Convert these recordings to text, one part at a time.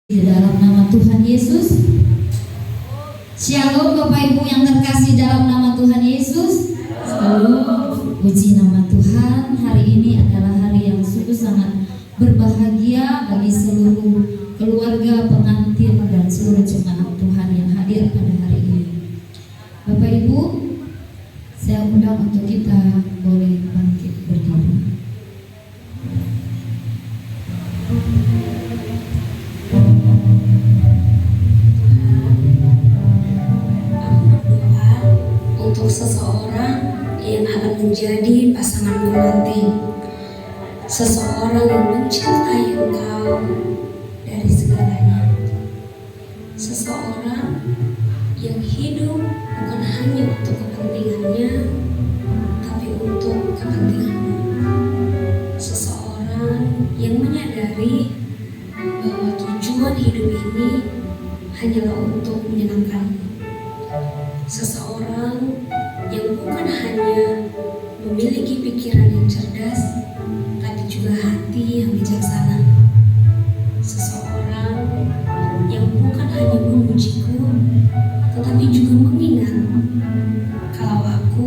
Di dalam nama Tuhan Yesus. Shalom Bapak Ibu yang terkasih dalam nama Tuhan Yesus. Shalom. Puji nama Tuhan. Hari ini adalah hari yang sungguh sangat berbahagia bagi seluruh keluarga, pengantin dan seluruh jemaat Tuhan yang hadir pada hari ini. Bapak Ibu, saya undang untuk kita boleh bangkit berdiri. Untuk seseorang yang akan menjadi pasangan pengantin, seseorang yang mencintai engkau dari segalanya, seseorang yang hidup bukan hanya untuk kepentingannya, tapi untuk kepentinganmu, seseorang yang menyadari bahwa tujuan hidup ini hanyalah untuk menyenangkanmu, seseorang yang bukan hanya memiliki pikiran yang cerdas, tapi juga hati yang bijaksana, seseorang yang bukan hanya memujiku, tetapi juga mengingat kalau aku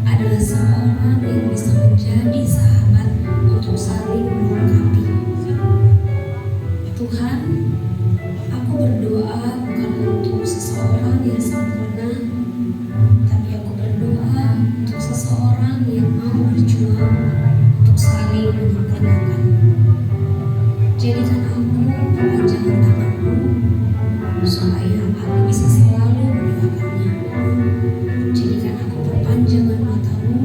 adalah seorang yang bisa menjadi sahabat untuk saling melengkapi. Tuhan, aku berdoa bukan untuk seseorang yang sempurna, tapi aku berdoa untuk seseorang yang mau berjuang untuk saling menyempurnakan. Jadikan aku perpanjangan tanganmu, supaya aku bisa selalu mendoakannya. Jadikan aku perpanjangan matamu,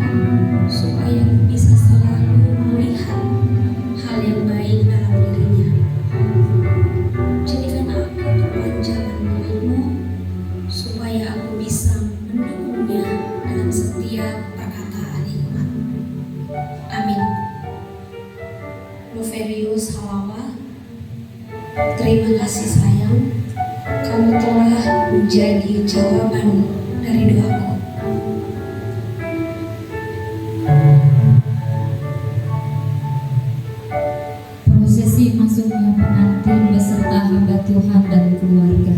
supaya aku bisa selalu melihat hal yang baik dalam dirinya. Jadikan aku perpanjangan mulutmu, supaya aku bisa mendukungnya dalam setiap perkataan hikmat. Amin. Noverius Halawa, terima kasih sayang, kamu telah menjadi jawaban dari doaku. Prosesi masuknya pengantin beserta hamba Tuhan dan keluarga.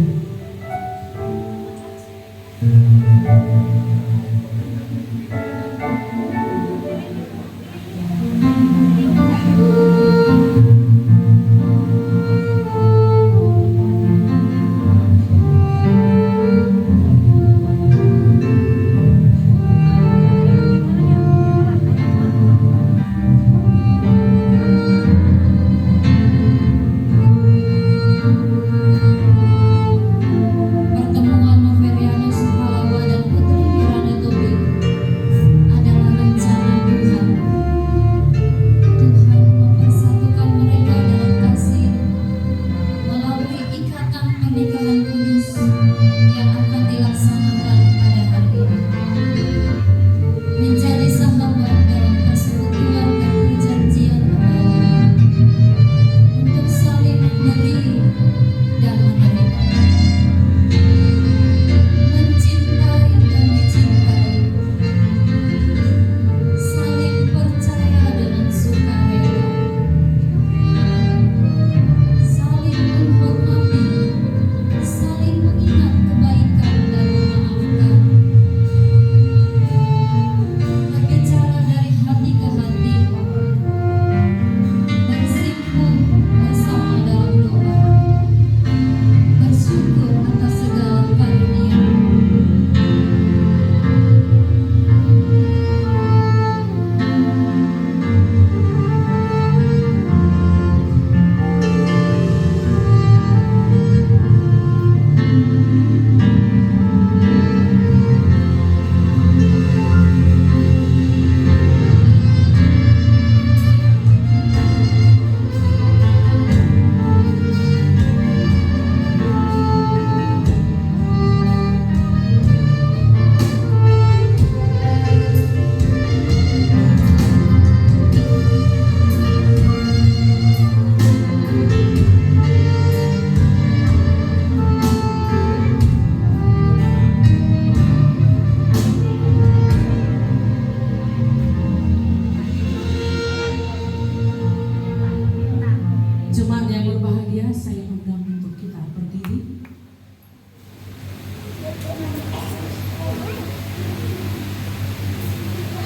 Pertemuan Noverianus Halawa dan Putri Miranda Tobing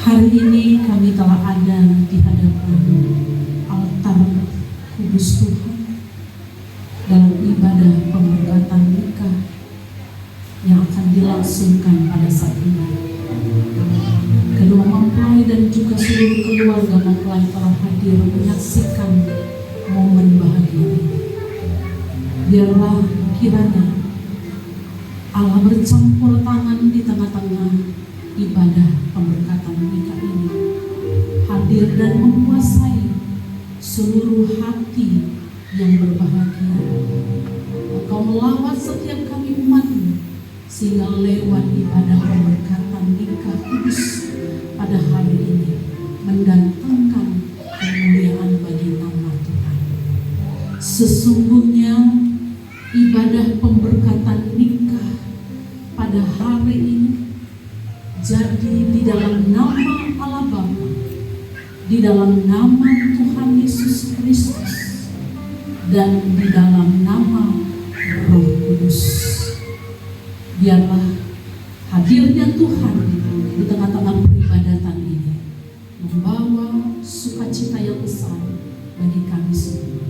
Hari ini kami telah ada di hadapan altar kudus Tuhan dalam ibadah pemberkatan nikah yang akan dilangsungkan pada saat ini. Kedua mempelai dan juga seluruh keluarga mempelai telah hadir menyaksikan momen bahagia ini. Biarlah kiranya Allah bercampur tangan di tengah-tengah ibadah pemberkatan nikah ini, hadir dan menguasai seluruh hati yang berbahagia. Engkau melawat setiap kami umat-Mu, sehingga lewat ibadah pemberkatan nikah kudus pada hari ini mendatangkan kemuliaan bagi nama Tuhan. Sesungguhnya ibadah pemberkatan nikah pada hari ini jadi di dalam nama Allah Bapa, di dalam nama Tuhan Yesus Kristus, dan di dalam nama Roh Kudus. Biarlah hadirnya Tuhan di tengah-tengah peribadatan ini membawa sukacita yang besar bagi kami semua.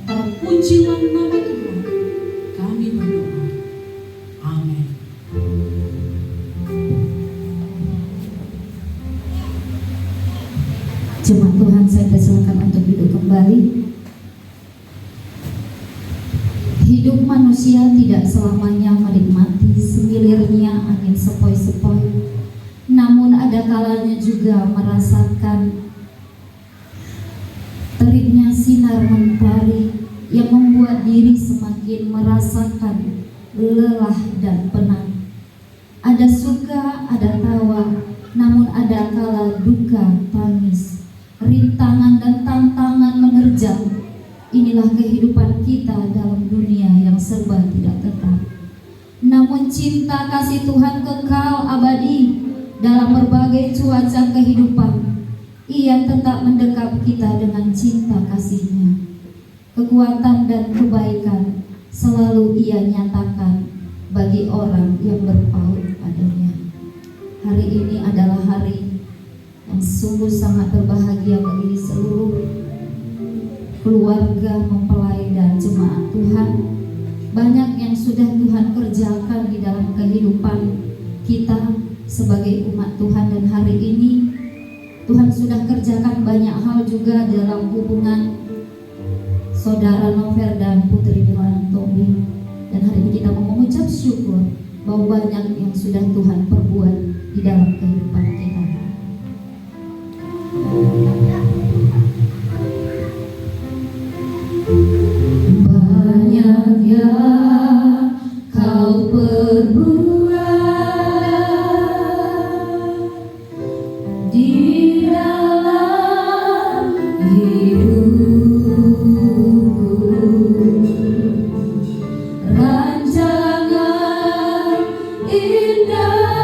Terpujilah nama Tuhan, kami berdoa. Amin. Jemaat Tuhan, saya persilakan untuk duduk kembali. Hidup manusia tidak selamanya menikmati semilirnya angin sepoi-sepoi, namun ada kalanya juga merasakan teriknya sinar mentari yang membuat diri semakin merasakan lelah dan penat. Ada suka, ada tawa, namun ada kala duka, tangis, rintangan dan tantangan menerjang. Inilah kehidupan kita dalam dunia yang serba tidak tetap. Namun cinta kasih Tuhan kekal abadi dalam berbagai cuaca kehidupan. Ia tetap mendekap kita dengan cinta kasih-Nya. Kekuatan dan kebaikan selalu Ia nyatakan bagi orang yang berpaut padanya. Hari ini adalah hari yang sungguh sangat berbahagia bagi seluruh keluarga mempelai dan jemaat Tuhan. Banyak yang sudah Tuhan kerjakan di dalam kehidupan kita sebagai umat Tuhan, dan hari ini Tuhan sudah kerjakan banyak hal juga dalam hubungan saudara Nover dan Putri Dilan Tommy. Dan hari ini kita mau mengucap syukur bahwa banyak yang sudah Tuhan perbuat di dalam kehidupan kita. Banyak yang Kau perbuat di dalam hidupku, rancangan indahmu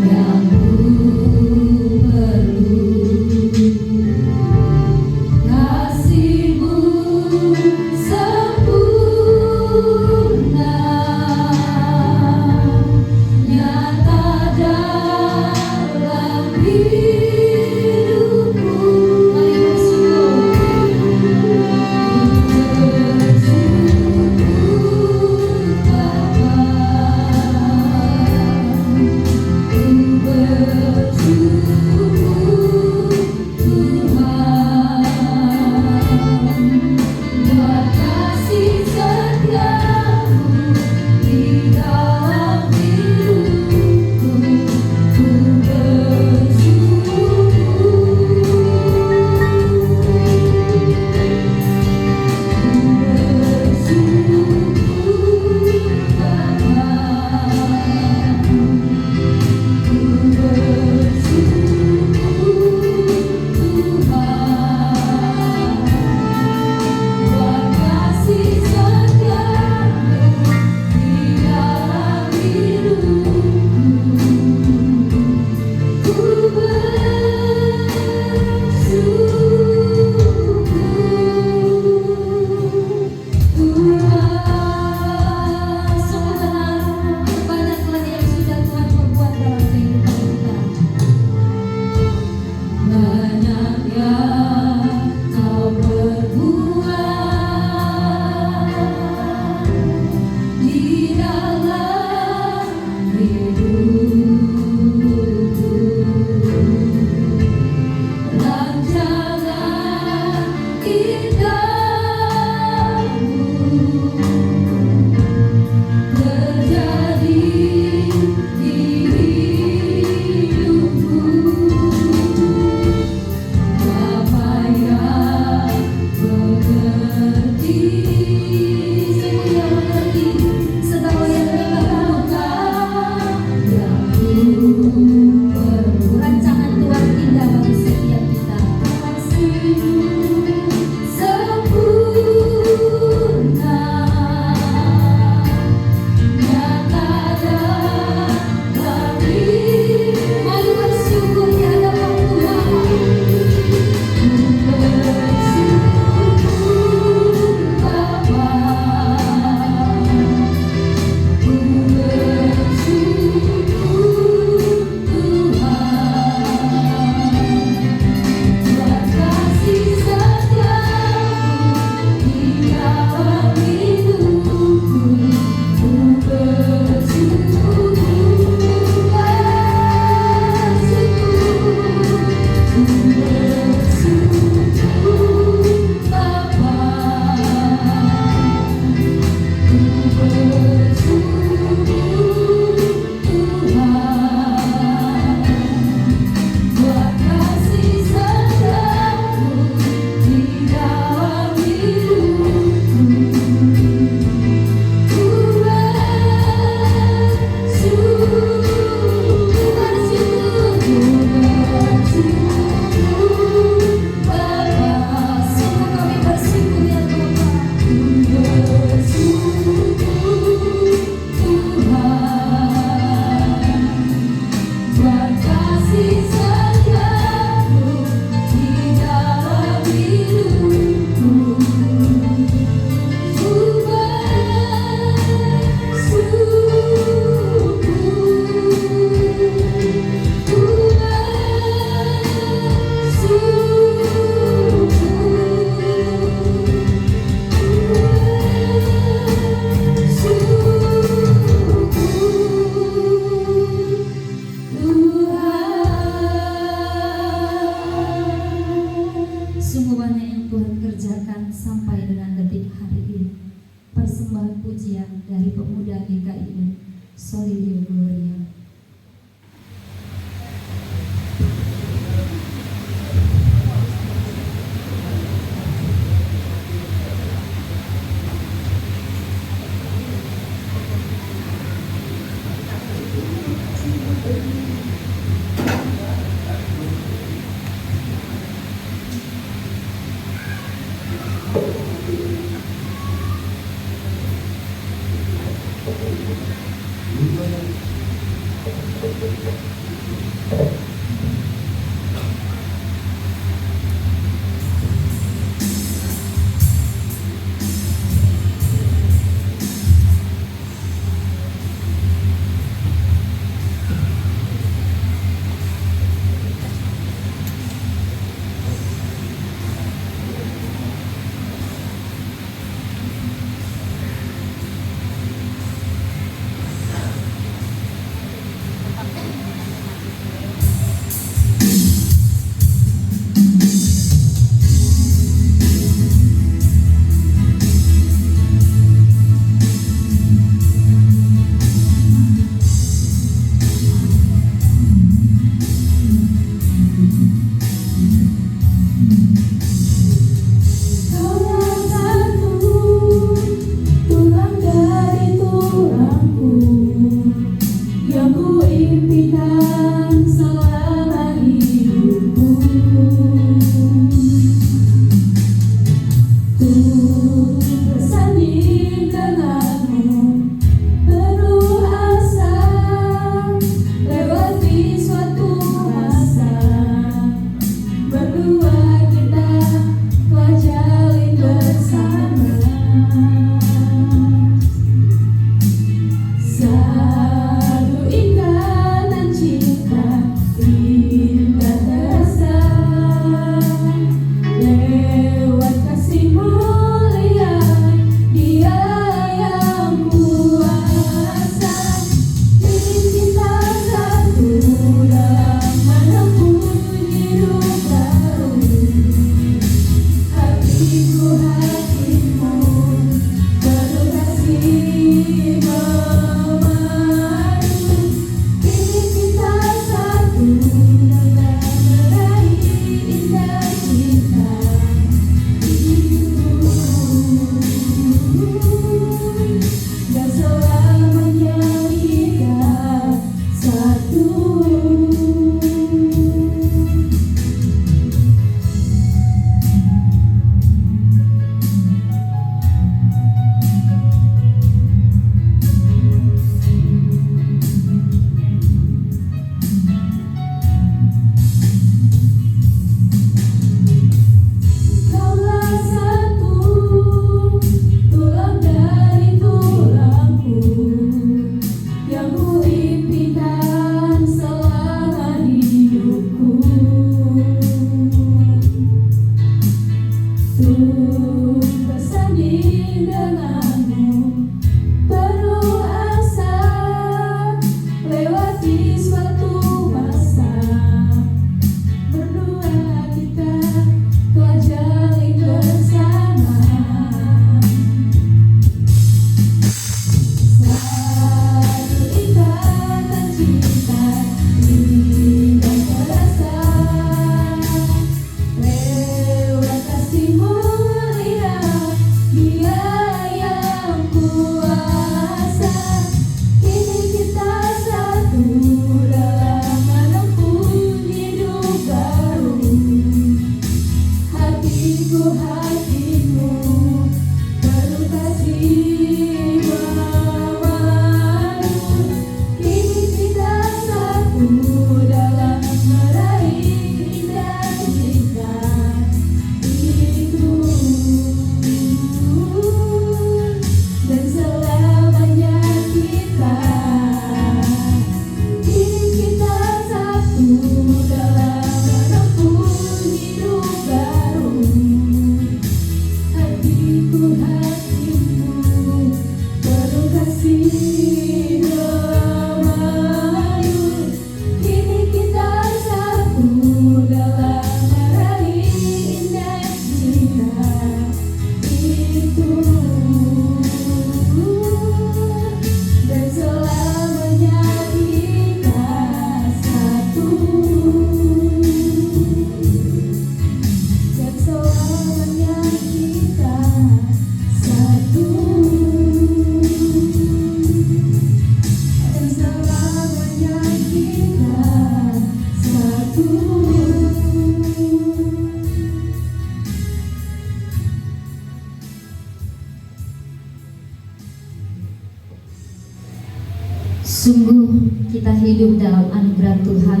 hidup dalam anugerah Tuhan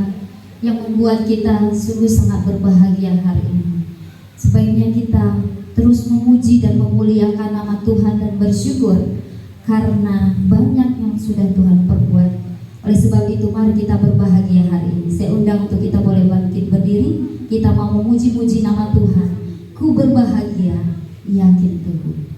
yang membuat kita sungguh sangat berbahagia hari ini. Sebaiknya kita terus memuji dan memuliakan nama Tuhan dan bersyukur karena banyak yang sudah Tuhan perbuat. Oleh sebab itu mari kita berbahagia hari ini. Saya undang untuk kita boleh bangkit berdiri. Kita mau memuji-muji nama Tuhan. Ku berbahagia, yakin teguh.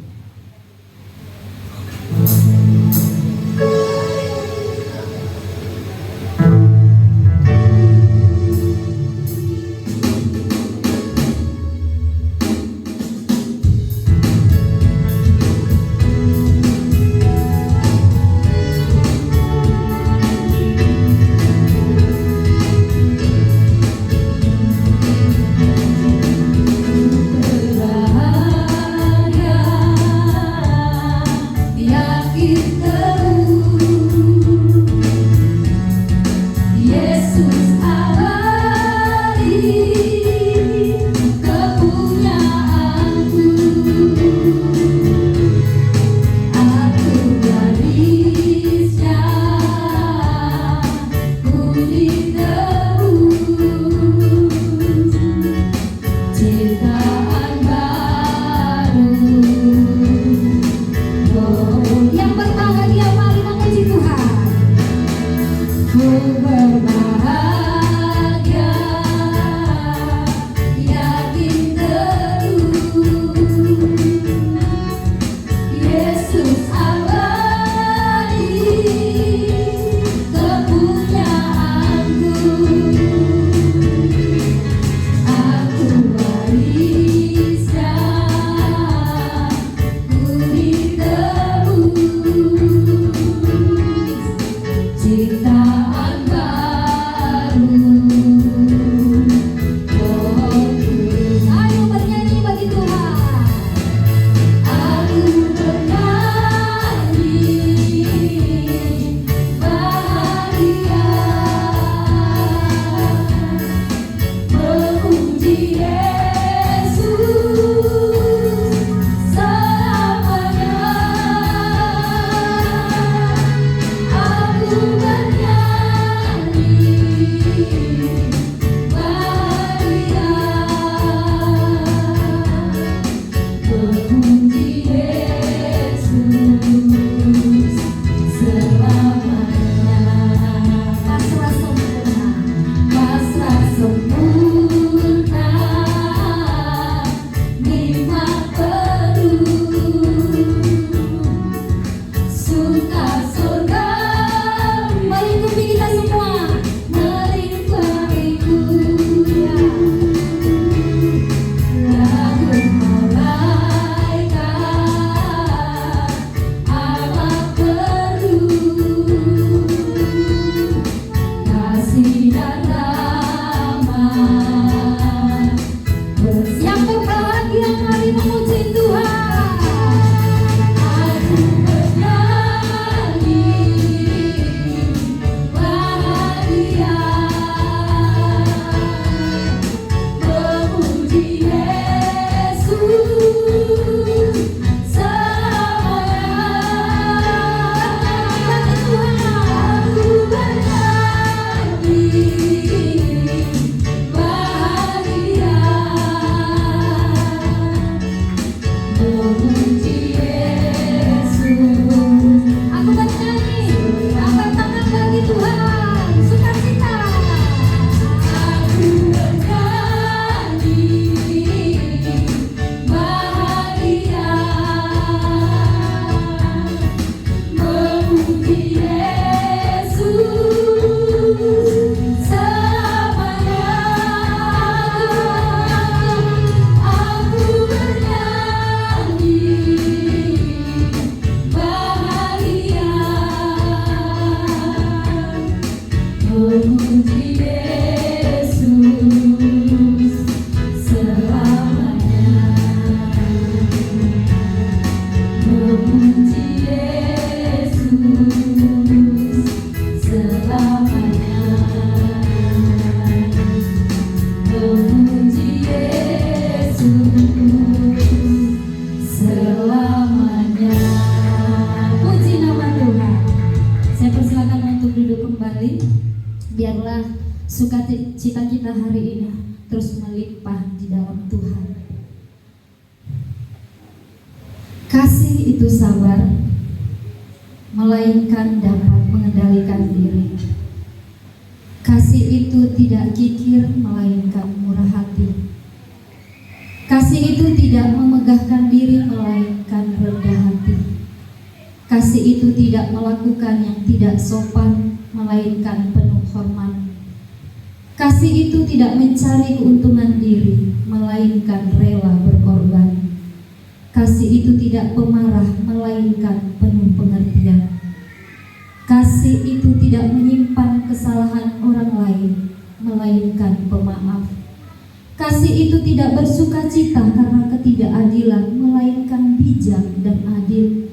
kita hari ini terus melimpah di dalam Tuhan. Kasih itu sabar, melainkan dapat mengendalikan diri. Kasih itu tidak kikir, melainkan murah hati. Kasih itu tidak memegahkan diri, melainkan rendah hati. Kasih itu tidak melakukan yang tidak sopan, melainkan penuh hormat. Kasih itu tidak mencari keuntungan diri, melainkan rela berkorban. Kasih itu tidak pemarah, melainkan penuh pengertian. Kasih itu tidak menyimpan kesalahan orang lain, melainkan pemaaf. Kasih itu tidak bersuka cita karena ketidakadilan, melainkan bijak dan adil.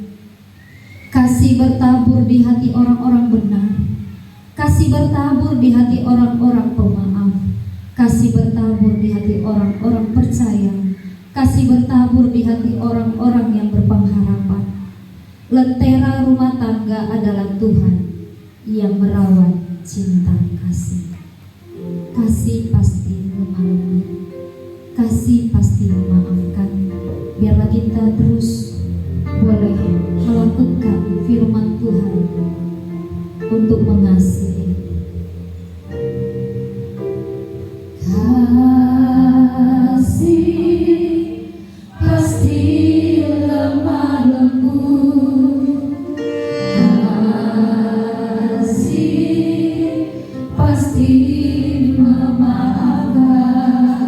Kasih bertabur di hati orang-orang benar. Kasih bertabur di hati orang-orang pemaaf. Kasih bertabur di hati orang-orang percaya. Kasih bertabur di hati orang-orang yang berpengharapan. Lentera rumah tangga adalah Tuhan yang merawat cinta kasih. Kasih pasti lemah lembut. Kasih pasti memaafkan. Biarlah kita terus boleh melakukan firman Tuhan untuk mengasihi. Kasih pasti lemah lembut. Kasih pasti memaafkan.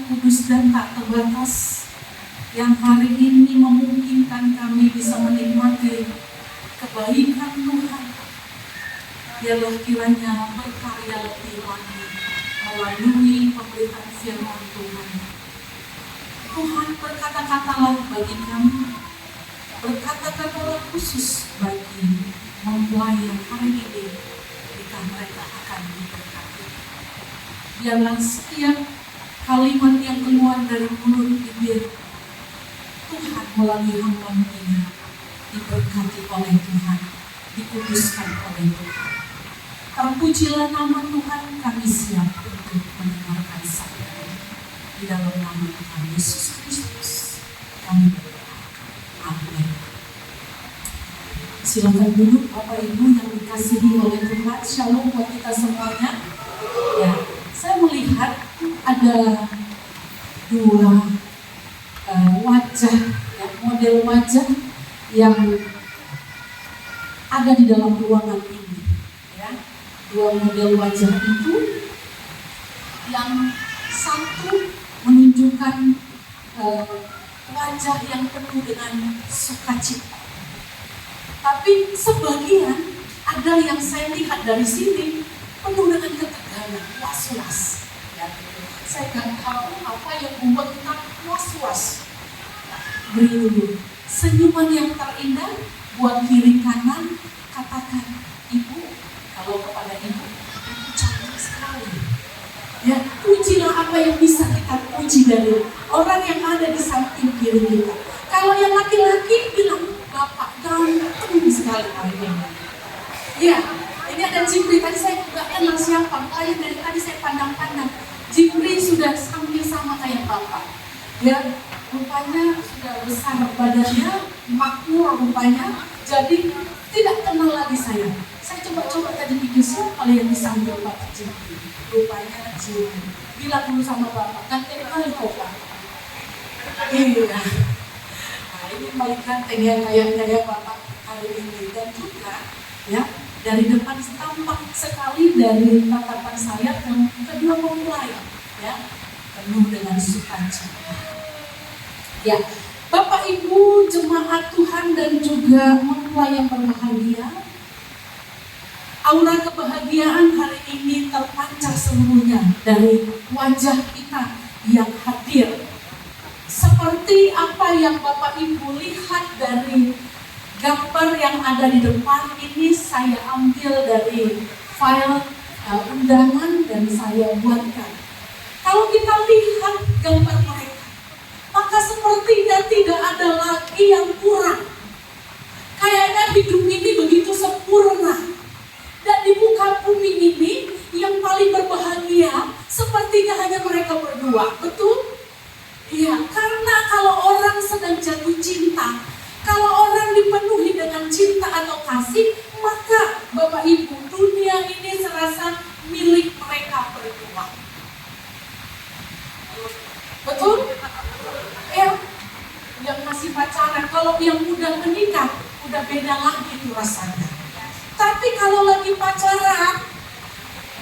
kudus dan tak terbatas yang hari ini memungkinkan kami bisa menikmati kebaikan Tuhan. Biarlah kiranya berkarya lebih lagi melalui pemberitaan firman Tuhan. Tuhan, berkata-katalah bagi kami, berkata-katalah khusus bagi mempelai yang hari ini ketika mereka akan diberkati. Biarlah setiap kalimat yang keluar dari mulut bibir Tuhan melalui hamba-Mu ini diberkati oleh Tuhan, dikuduskan oleh Tuhan. Terpujilah nama Tuhan, kami siap untuk mendengarkan sabda di dalam nama Tuhan Yesus Kristus kami berdoa. Amin. Silakan duduk Bapak Ibu yang dikasihi oleh Tuhan. Shalom buat kita semuanya. Ya, saya melihat ada dua wajah, ya, model wajah yang ada di dalam ruangan ini. Ya, dua model wajah itu, yang satu menunjukkan wajah yang penuh dengan sukacita. Tapi sebagian ada yang saya lihat dari sini penuh dengan ketegangan, was-was. Ya, saya nggak tahu apa yang membuat kita was-was. Beri dulu senyuman yang terindah buat kiri kanan, katakan, Ibu, kalau kepada Ibu cantik sekali. Ya, pujilah apa yang bisa kita puji dari orang yang ada di samping kiri kita. Kalau yang laki-laki bilang, Bapak ganteng sekali hari ini. Ya, ini ada Jimri, tadi saya nggak kenal siapa, makanya dari tadi saya pandang-pandang. Jimri sudah hampir sama kayak Bapak. Ya, rupanya sudah besar badannya, makmur rupanya, jadi tidak kenal lagi saya. Saya coba-coba tadi pikir siapa yang disambil Bapak Jimri. Rupanya Jimri. Bilang dulu sama Bapak, ganteng kali kok Pak. Iya. Ini paling ganteng ya kayaknya Bapak hari ini. Dan juga ya dari depan tampak sekali dari tatapan saya yang kedua mempelai ya penuh dengan sukacita. Ya, Bapak Ibu jemaat Tuhan dan juga mempelai yang berbahagia, aura kebahagiaan hari ini terpancar seluruhnya dari wajah kita yang hadir. Seperti apa yang Bapak Ibu lihat dari gambar yang ada di depan ini, saya ambil dari file undangan dan saya buatkan. Kalau kita lihat gambar mereka, maka sepertinya tidak ada lagi yang kurang. Kayaknya hidup ini begitu sempurna. Dan di muka bumi ini yang paling berbahagia sepertinya hanya mereka berdua, betul? Iya, karena kalau orang sedang jatuh cinta, kalau orang dipenuhi dengan cinta atau kasih, maka Bapak Ibu, dunia ini serasa milik mereka berdua. Betul? Ya, yang masih pacaran, kalau yang udah menikah, udah beda lagi itu rasanya. Tapi kalau lagi pacaran,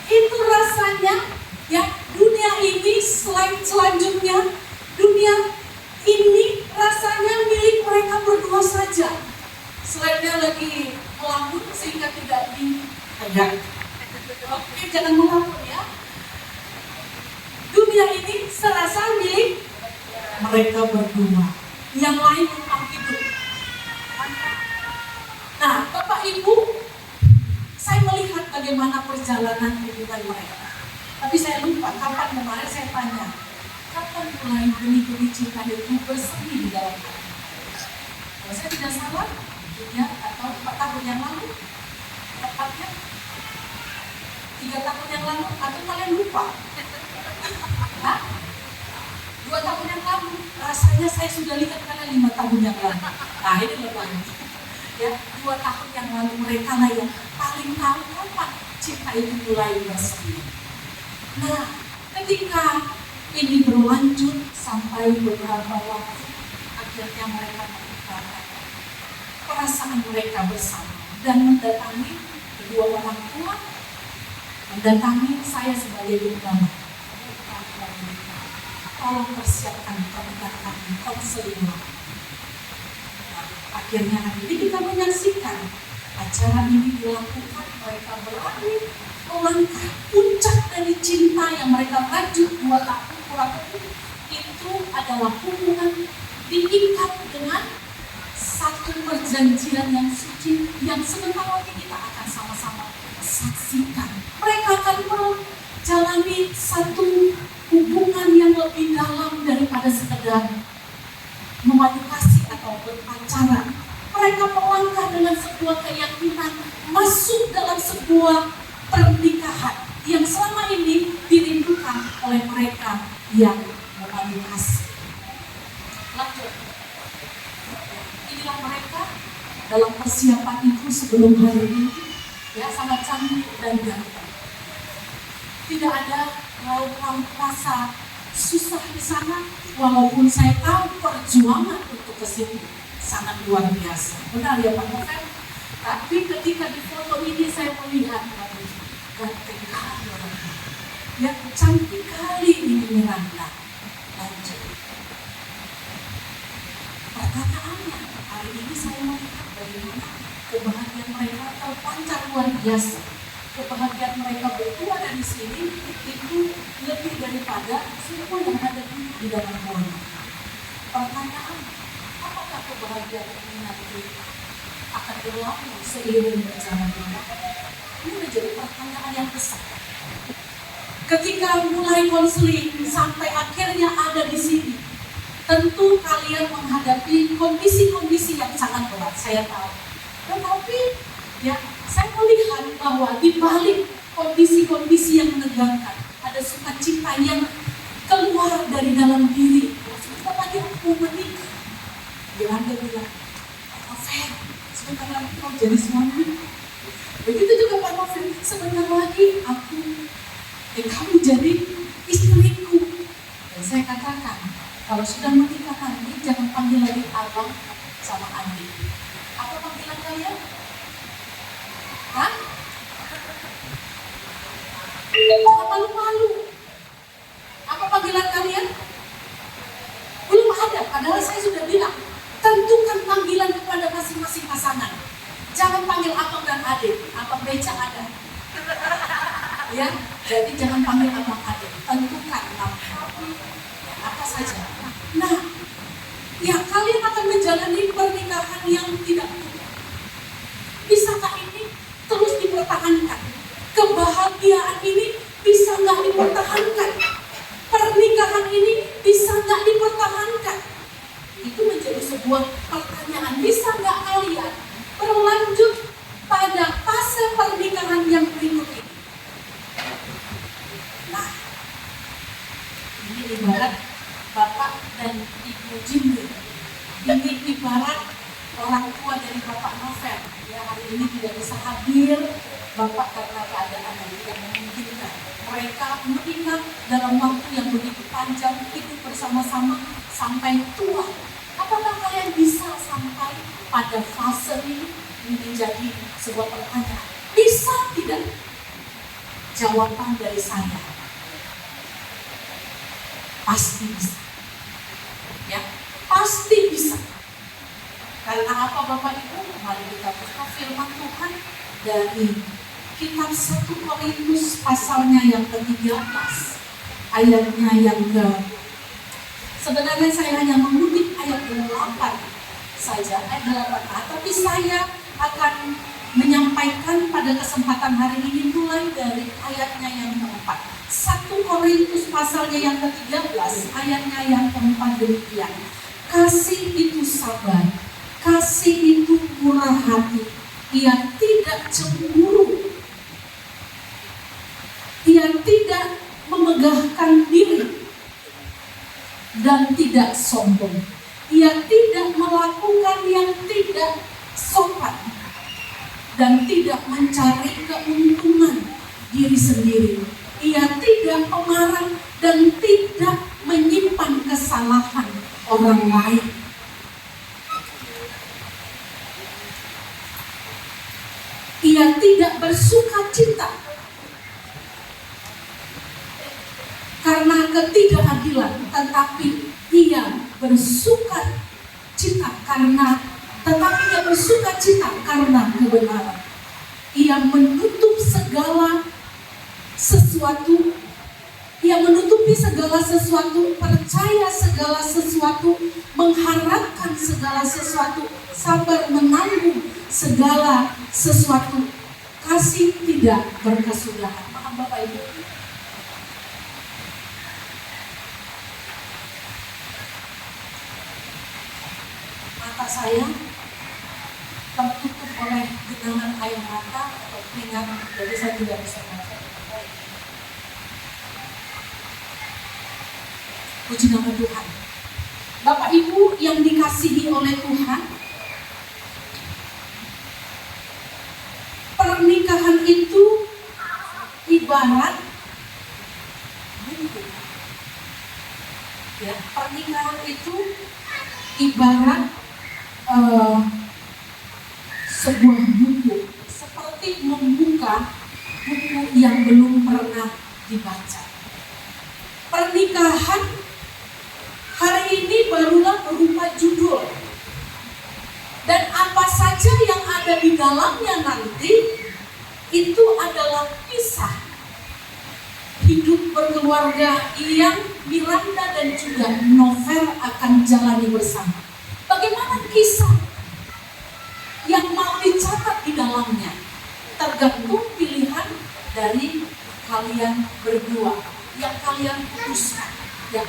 itu rasanya, ya dunia ini selanjutnya, dunia ini rasanya milik mereka berdua saja. Selainnya lagi melamun sehingga tidak dipegang. Oke, jangan melamun ya. Dunia ini serasa milik mereka berdua. Yang lain memang hidup. Nah, Bapak Ibu, saya melihat bagaimana perjalanan hubungan mereka. Tapi saya lupa kapan kemarin saya tanya, kapan mulai benih-benih cinta itu bersemi di dalam hati? Kalau saya tidak salah, ya, atau 4 tahun yang lalu, tepatnya 3 tahun yang lalu, atau kalian lupa? Hah? 2 tahun yang lalu, rasanya saya sudah lihat kalian 5 tahun yang lalu. Nah, ini lebih. Ya, 2 tahun yang lalu mereka lah yang paling tahu kapan cinta itu mulai bersemi. Nah, ketika ini berlanjut sampai beberapa waktu, akhirnya mereka mengungkapkan perasaan mereka bersama dan mendatangi kedua orang tua, mendatangi saya sebagai bunda. tolong persiapkan pernikahan konseling. Nah, akhirnya hari ini kita menyaksikan acara ini dilakukan, mereka berani melangkah puncak dari cinta yang mereka rajut 2 tahun kurang lebih. Itu adalah hubungan diikat dengan satu perjanjian yang suci yang sebentar lagi kita akan sama-sama saksikan. Mereka akan menjalani satu hubungan yang lebih dalam daripada sekedar memadu kasih atau berpacaran. Mereka melangkah dengan sebuah keyakinan masuk dalam sebuah pernikahan yang selama ini dirindukan oleh mereka yang memadu kasih. Lanjut. Inilah mereka dalam persiapan itu sebelum hari ini, ya, sangat cantik dan ganteng. Tidak ada rasa susah di sana, walaupun saya tahu perjuangan untuk kesini sangat luar biasa. Benar ya Pak Novel? Tapi ketika di foto ini saya melihat ganteng kali orangnya, ya, cantik kali ini Miranda. Lanjut. Pertanyaannya, hari ini saya melihat bagaimana kebahagiaan mereka terpancar luar biasa. Kebahagiaan mereka berdua dari sini itu lebih daripada semua yang ada di dalam ruangan. Pertanyaan, apakah kebahagiaan ini nanti akan berlalu seiring berjalannya waktu? Ini menjadi pertanyaan yang besar. Ketika mulai konseling sampai akhirnya ada di sini, tentu kalian menghadapi kondisi-kondisi yang sangat berat, saya tahu. Tetapi ya, saya melihat bahwa di balik kondisi-kondisi yang menegangkan, ada sukacita yang keluar dari dalam diri. Sebentar lagi aku menikah. Yolanda bilang, Pak Novel, sebentar lagi kau jadi suami. Begitu juga Pak Novel, sebentar lagi kamu jadi istriku. Dan saya katakan, kalau sudah menikah nanti jangan panggil lagi abang sama adik. Apa panggilan kalian? Hah? Jangan malu-malu. Apa panggilan kalian? Belum ada, padahal saya sudah bilang, tentukan panggilan kepada masing-masing pasangan. Jangan panggil abang dan adik, abang beca ada. Ya, jadi jangan panggil abang adik, tentukan nama apa saja. Nah, ya, kalian akan menjalani pernikahan yang tidak mudah. Bisakah ini terus dipertahankan? Kebahagiaan ini bisa nggak dipertahankan? Pernikahan ini bisa nggak dipertahankan? Itu menjadi sebuah pertanyaan. Bisa nggak kalian berlanjut pada fase pernikahan yang berikut ini? Nah, ini ibarat Bapak dan Ibu Jimmy. Ini ibarat orang tua dari Bapak Novel. Ya, hari ini tidak bisa hadir. Bapak karena keadaan yang tidak memungkinkan. Mereka menikah dalam waktu yang begitu panjang, hidup bersama-sama sampai tua. Apakah kalian bisa sampai pada fase ini? Ini menjadi sebuah pertanyaan. Bisa tidak? Jawaban dari saya, pasti bisa. Ya, pasti bisa. Karena apa Bapak Ibu? Mari kita buka firman Tuhan dari kitab 1 Korintus pasalnya yang ke-13, ayatnya yang sebenarnya saya hanya mengutip ayat 8 saja, ayat 8a, tapi saya akan menyampaikan pada kesempatan hari ini mulai dari ayatnya yang keempat. 1 Korintus pasalnya yang ke-13, ayatnya yang keempat demikian. Kasih itu sabar, kasih itu murah hati, ia tidak cemburu, ia tidak memegahkan diri dan tidak sombong, ia tidak melakukan yang tidak sopan dan tidak mencari keuntungan diri sendiri. Ia tidak pemarah dan tidak menyimpan kesalahan orang lain. Ia tidak bersuka cita karena ketidakadilan, tetapi ia bersuka cita karena kebenaran. Ia menutupi segala sesuatu, percaya segala sesuatu, mengharapkan segala sesuatu, sabar menanggung segala sesuatu, kasih tidak berkesudahan. Paham Bapak Ibu? Mata saya tertutup oleh genangan air mata atau keringat, jadi saya tidak bisa baca. Puji nama Tuhan. Bapak Ibu yang dikasihi oleh Tuhan, pernikahan itu ibarat buku. Ya, pernikahan itu ibarat sebuah buku, seperti membuka buku yang belum pernah dibaca. Pernikahan hari ini barulah berupa judul, dan apa saja yang ada di dalamnya nanti itu adalah kisah hidup berkeluarga yang Miranda dan juga Novel akan jalani bersama. Bagaimana kisah yang mau dicatat di dalamnya tergantung pilihan dari kalian berdua yang kalian putuskan. Ya.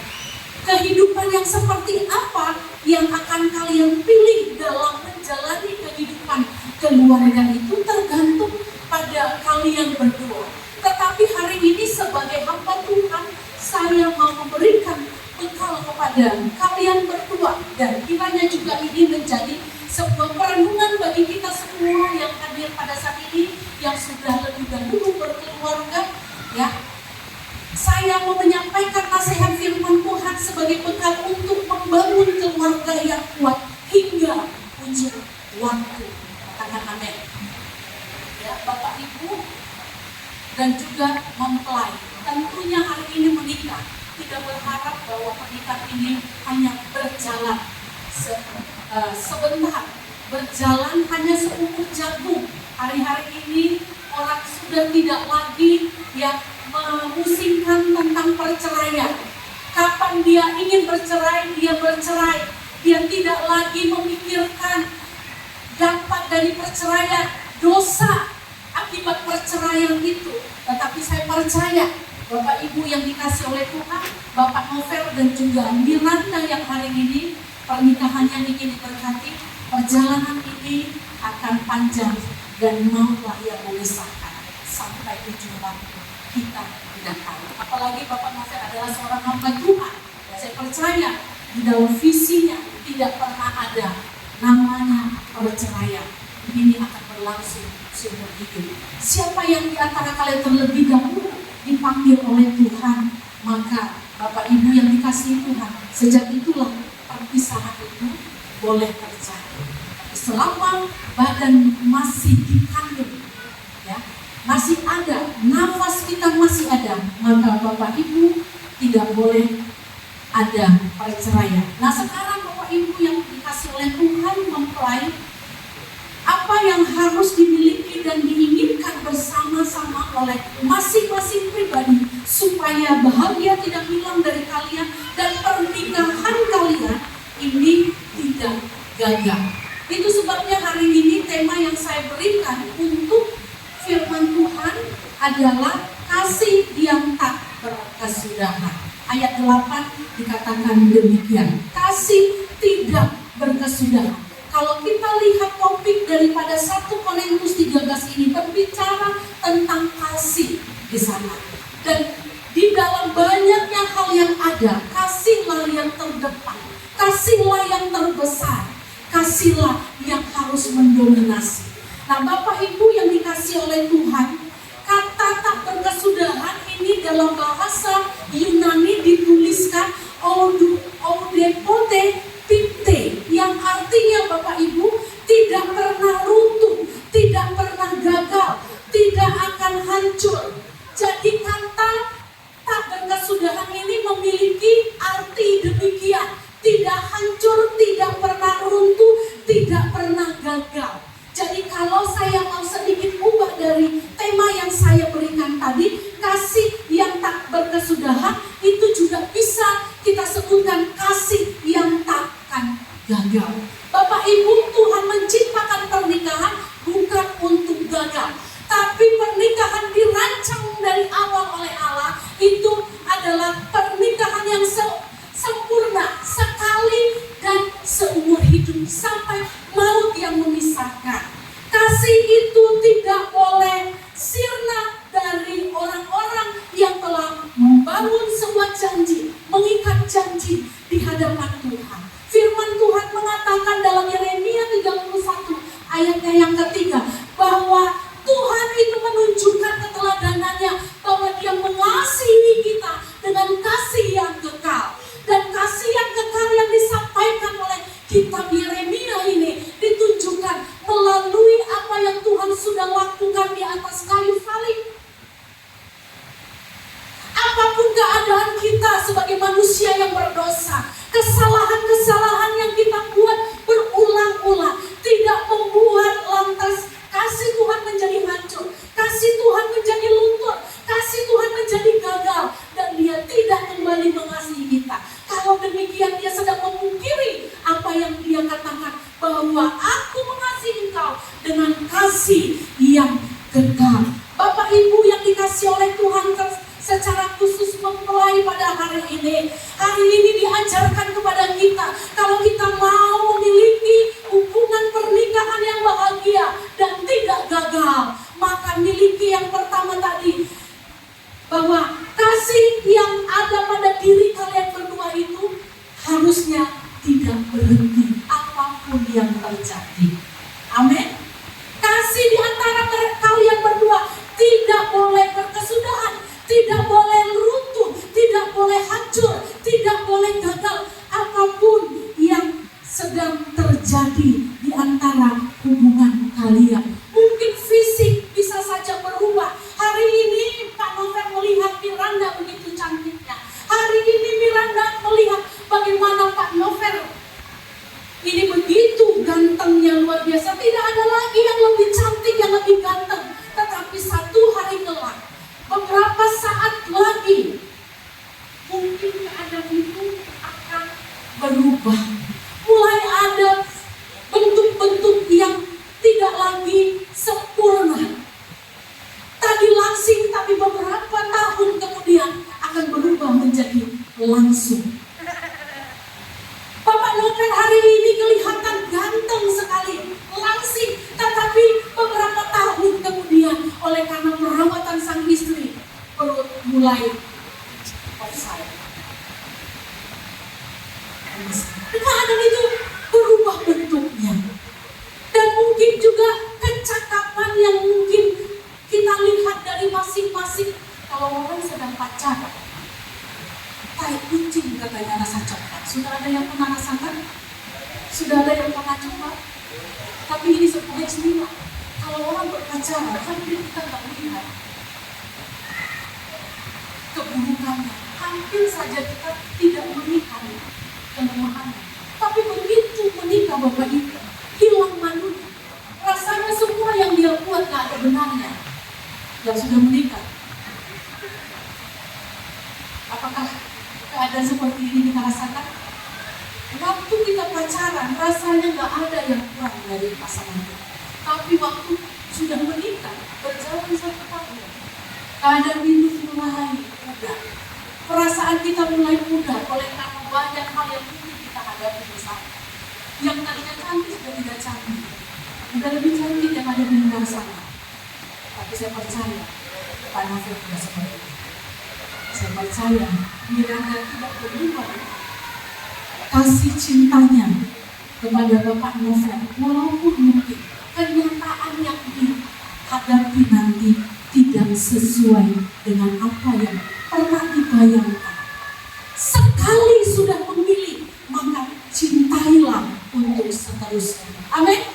Kehidupan yang seperti apa yang akan kalian pilih dalam menjalani kehidupan keluarga itu tergantung pada kalian berdua. Tetapi hari ini sebagai hamba Tuhan, saya mau memberikan bekal kepada kalian berdua, dan kiranya juga ini menjadi sebuah perenungan bagi kita semua yang hadir pada saat ini, yang sudah lebih dahulu berkeluarga. Ya, saya mau menyampaikan nasihat firman Tuhan sebagai bekal untuk membangun keluarga yang kuat hingga ujung waktu. Katakan amin. Ya, Bapak Ibu dan juga mempelai, tentunya hari ini menikah tidak berharap bahwa pernikahan ini hanya berjalan sebentar, berjalan hanya seumur jagung. Hari-hari ini orang sudah tidak lagi yang memusingkan tentang perceraian. Kapan dia ingin bercerai, dia bercerai. Dia tidak lagi memikirkan dampak dari perceraian, dosa akibat perceraian itu. Tetapi saya percaya Bapak Ibu yang dikasih oleh Tuhan, Bapak Novel dan juga Miranda yang hari ini pernikahannya ingin diberkati, perjalanan ini akan panjang dan maulah yang memisahkan sampai ujung waktu. Kita tidak tahu. Apalagi Bapak Novel adalah seorang hamba Tuhan. Saya percaya di dalam visinya tidak pernah ada namanya perceraian. Ini akan berlangsung seumur hidup. Siapa yang di antara kalian terlebih dahulu dipanggil oleh Tuhan, maka Bapak Ibu yang dikasihi Tuhan, sejak itulah perpisahan itu boleh terjadi. Tapi selama badan masih dikandung, ya, masih ada, nafas kita masih ada, maka Bapak Ibu tidak boleh ada perceraian. Nah sekarang Bapak Ibu yang dikasih oleh Tuhan mempelai, apa yang harus dimiliki dan diinginkan bersama-sama oleh masing-masing pribadi supaya bahagia tidak hilang dari kalian dan pernikahan kalian ini tidak gagal. Itu sebabnya hari ini tema yang saya berikan untuk firman Tuhan adalah kasih yang tak berkesudahan. Ayat 8 dikatakan demikian, kasih tidak berkesudahan. Kalau kita lihat topik daripada 1 Korintus 13 ini berbicara tentang kasih di sana. Dan di dalam banyaknya hal yang ada, kasihlah yang terdepan, kasihlah yang terbesar, kasihlah yang harus mendominasi. Nah Bapak Ibu yang dikasih oleh Tuhan, kata tak berkesudahan ini dalam bahasa Yunani dituliskan oudepote pipte, yang artinya Bapak Ibu tidak pernah runtuh, tidak pernah gagal, tidak akan hancur. Jadi kata tak berkesudahan ini gagal. Bapak Ibu, Tuhan menciptakan pernikahan bukan untuk gagal. Tapi pernikahan dirancang dari awal oleh Allah itu adalah pernikahan yang sempurna sekali dan seumur hidup sampai maut yang memisahkan. Kasih itu tidak boleh sirna dari orang-orang yang telah membangun sebuah janji, mengikat janji di hadapan Tuhan. Firman Tuhan mengatakan dalam Yeremia 31 ayatnya yang ketiga bahwa Tuhan itu menunjukkan keteladanannya bahwa Dia mengasihi kita dengan kasih yang kekal. Dan kasih yang kekal yang disampaikan oleh kitab Yeremia ini ditunjukkan melalui apa yang Tuhan sudah lakukan di atas kayu salib. Apapun keadaan kita sebagai manusia yang berdosa, kesalahan-kesalahan yang kita buat berulang-ulang tidak membuat lantas kasih Tuhan menjadi hancur, kasih Tuhan menjadi luntur, kasih Tuhan menjadi gagal, dan Dia tidak kembali mengasihi kita. Kalau demikian Dia sedang memungkiri apa yang Dia katakan bahwa aku mengasihi engkau dengan kasih yang kekal. Bapak Ibu yang dikasihi oleh Tuhan secara khusus mempelai pada hari ini diajarkan kepada kita kalau kita mau memiliki hubungan pernikahan yang bahagia dan tidak gagal, maka miliki yang pertama tadi, bahwa kasih yang ada pada diri kalian berdua itu harusnya tidak berhenti apapun yang terjadi. Amin. Kasih di antara kalian berdua tidak boleh berkesudahan, tidak boleh runtuh, tidak boleh hancur, tidak boleh gagal. Apapun yang sedang terjadi di antara hubungan kalian. Mungkin fisik bisa saja berubah. Hari ini Pak Novel melihat Miranda begitu cantiknya. Hari ini Miranda melihat bagaimana Pak Novel ini begitu gantengnya, luar biasa. Tidak ada lagi yang lebih cantik, yang lebih ganteng. Tetapi satu hari kelak, beberapa saat lagi, mungkin keadaan itu akan berubah. Mulai ada bentuk-bentuk yang tidak lagi sempurna. Tadi langsing, tapi beberapa tahun kemudian akan berubah menjadi langsung. Bapak Novel hari ini kelihatan ganteng sekali, langsing, tetapi beberapa tahun kemudian oleh karena perawatan sang istri, perut mulai offside. Keadaan itu berubah bentuknya. Dan mungkin juga kecakapan yang mungkin kita lihat dari masing-masing. Kalau orang sedang pacaran, tai kucing katanya rasa coklat. Sudah ada yang pernah rasakan? Sudah ada yang pernah coba? Tapi ini sebuah istilah. Kalau orang berpacaran, kan kita nggak melihat keburukannya. Hampir saja kita tidak melihat kelemahannya. Tapi begitu menikah Bapak Ibu, hilang malunya. Rasanya semua yang dia buat nggak ada benarnya. Yang sudah menikah, apakah keadaan seperti ini kita rasakan? Waktu kita pacaran, rasanya nggak ada yang kurang dari pasangan kita. Tapi waktu sudah menikah, berjalan 1 tahun, keadaan hidup mulai pudar. Perasaan kita mulai pudar oleh karena banyak hal yang mungkin kita hadapi bersama. Yang tadinya cantik sudah tidak cantik, sudah lebih cantik yang ada di luar sana. Tapi saya percaya, Pak Novel tidak seperti itu. Saya percaya Miranda tidak berubah kasih cintanya kepada Bapak Novel, walaupun mungkin kenyataan yang dihadapi nanti tidak sesuai dengan apa yang pernah dibayangkan. Sekali sudah memilih, maka cintailah untuk seterusnya. Amin.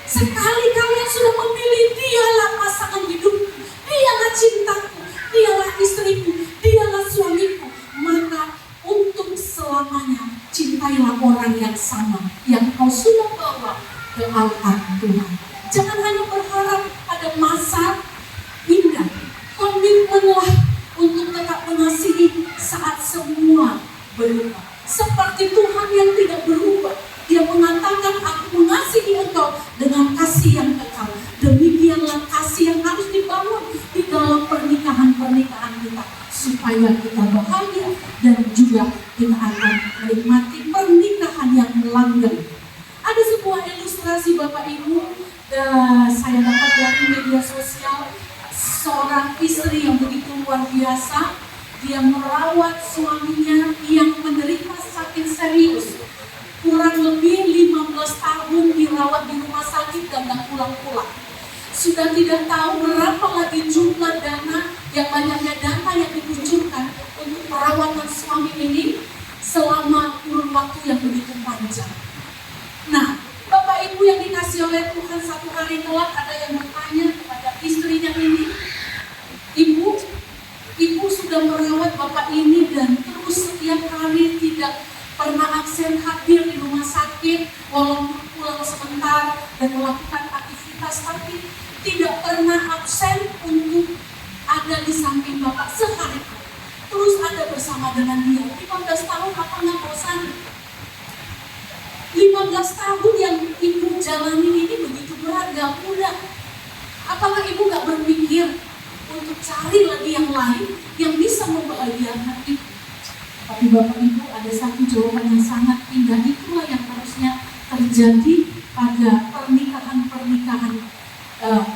Sekali kalian sudah memilih, dialah pasangan hidupku, dialah cintaku, dialah istriku, dialah suamiku, maka untuk selamanya cintailah orang yang sama yang kau sudah bawa ke altar Tuhan. Jangan hanya berharap pada masa indah, komitmenlah untuk tetap mengasihi saat semua berubah. Seperti Tuhan yang tidak berubah, Dia mengatakan, aku mengasihi engkau dengan kasih yang kekal. Demikianlah kasih yang harus dibangun di dalam pernikahan-pernikahan kita, supaya kita bahagia dan juga kita akan menikmati pernikahan yang langgeng. Ada sebuah ilustrasi Bapak Ibu, saya dapat dari media sosial, seorang istri yang begitu luar biasa. Dia merawat suaminya yang menderita sakit serius, kurang lebih 15 tahun dirawat di rumah sakit dan tak pulang-pulang. Sudah tidak tahu berapa lagi jumlah dana, yang banyaknya dana yang dikucurkan untuk perawatan suami ini selama kurun waktu yang begitu panjang. Nah, Bapak Ibu yang dikasih oleh Tuhan, satu hari kelak ada yang bertanya kepada istrinya ini, Ibu sudah merawat Bapak ini dan terus setiap hari tidak pernah absen hadir di rumah sakit, walaupun pulang sebentar dan melakukan aktivitas, tapi tidak pernah absen untuk ada di samping Bapak sehari. Terus ada bersama dengan dia. 15 tahun Bapak nggak bosan. 15 tahun yang Ibu jalani ini begitu berat, gak mudah. Apakah Ibu gak berpikir untuk cari lagi yang lain yang bisa membahagiakan Ibu? Tapi Bapak Ibu, ada satu jawaban yang sangat indah. Itulah yang harusnya terjadi pada pernikahan-pernikahan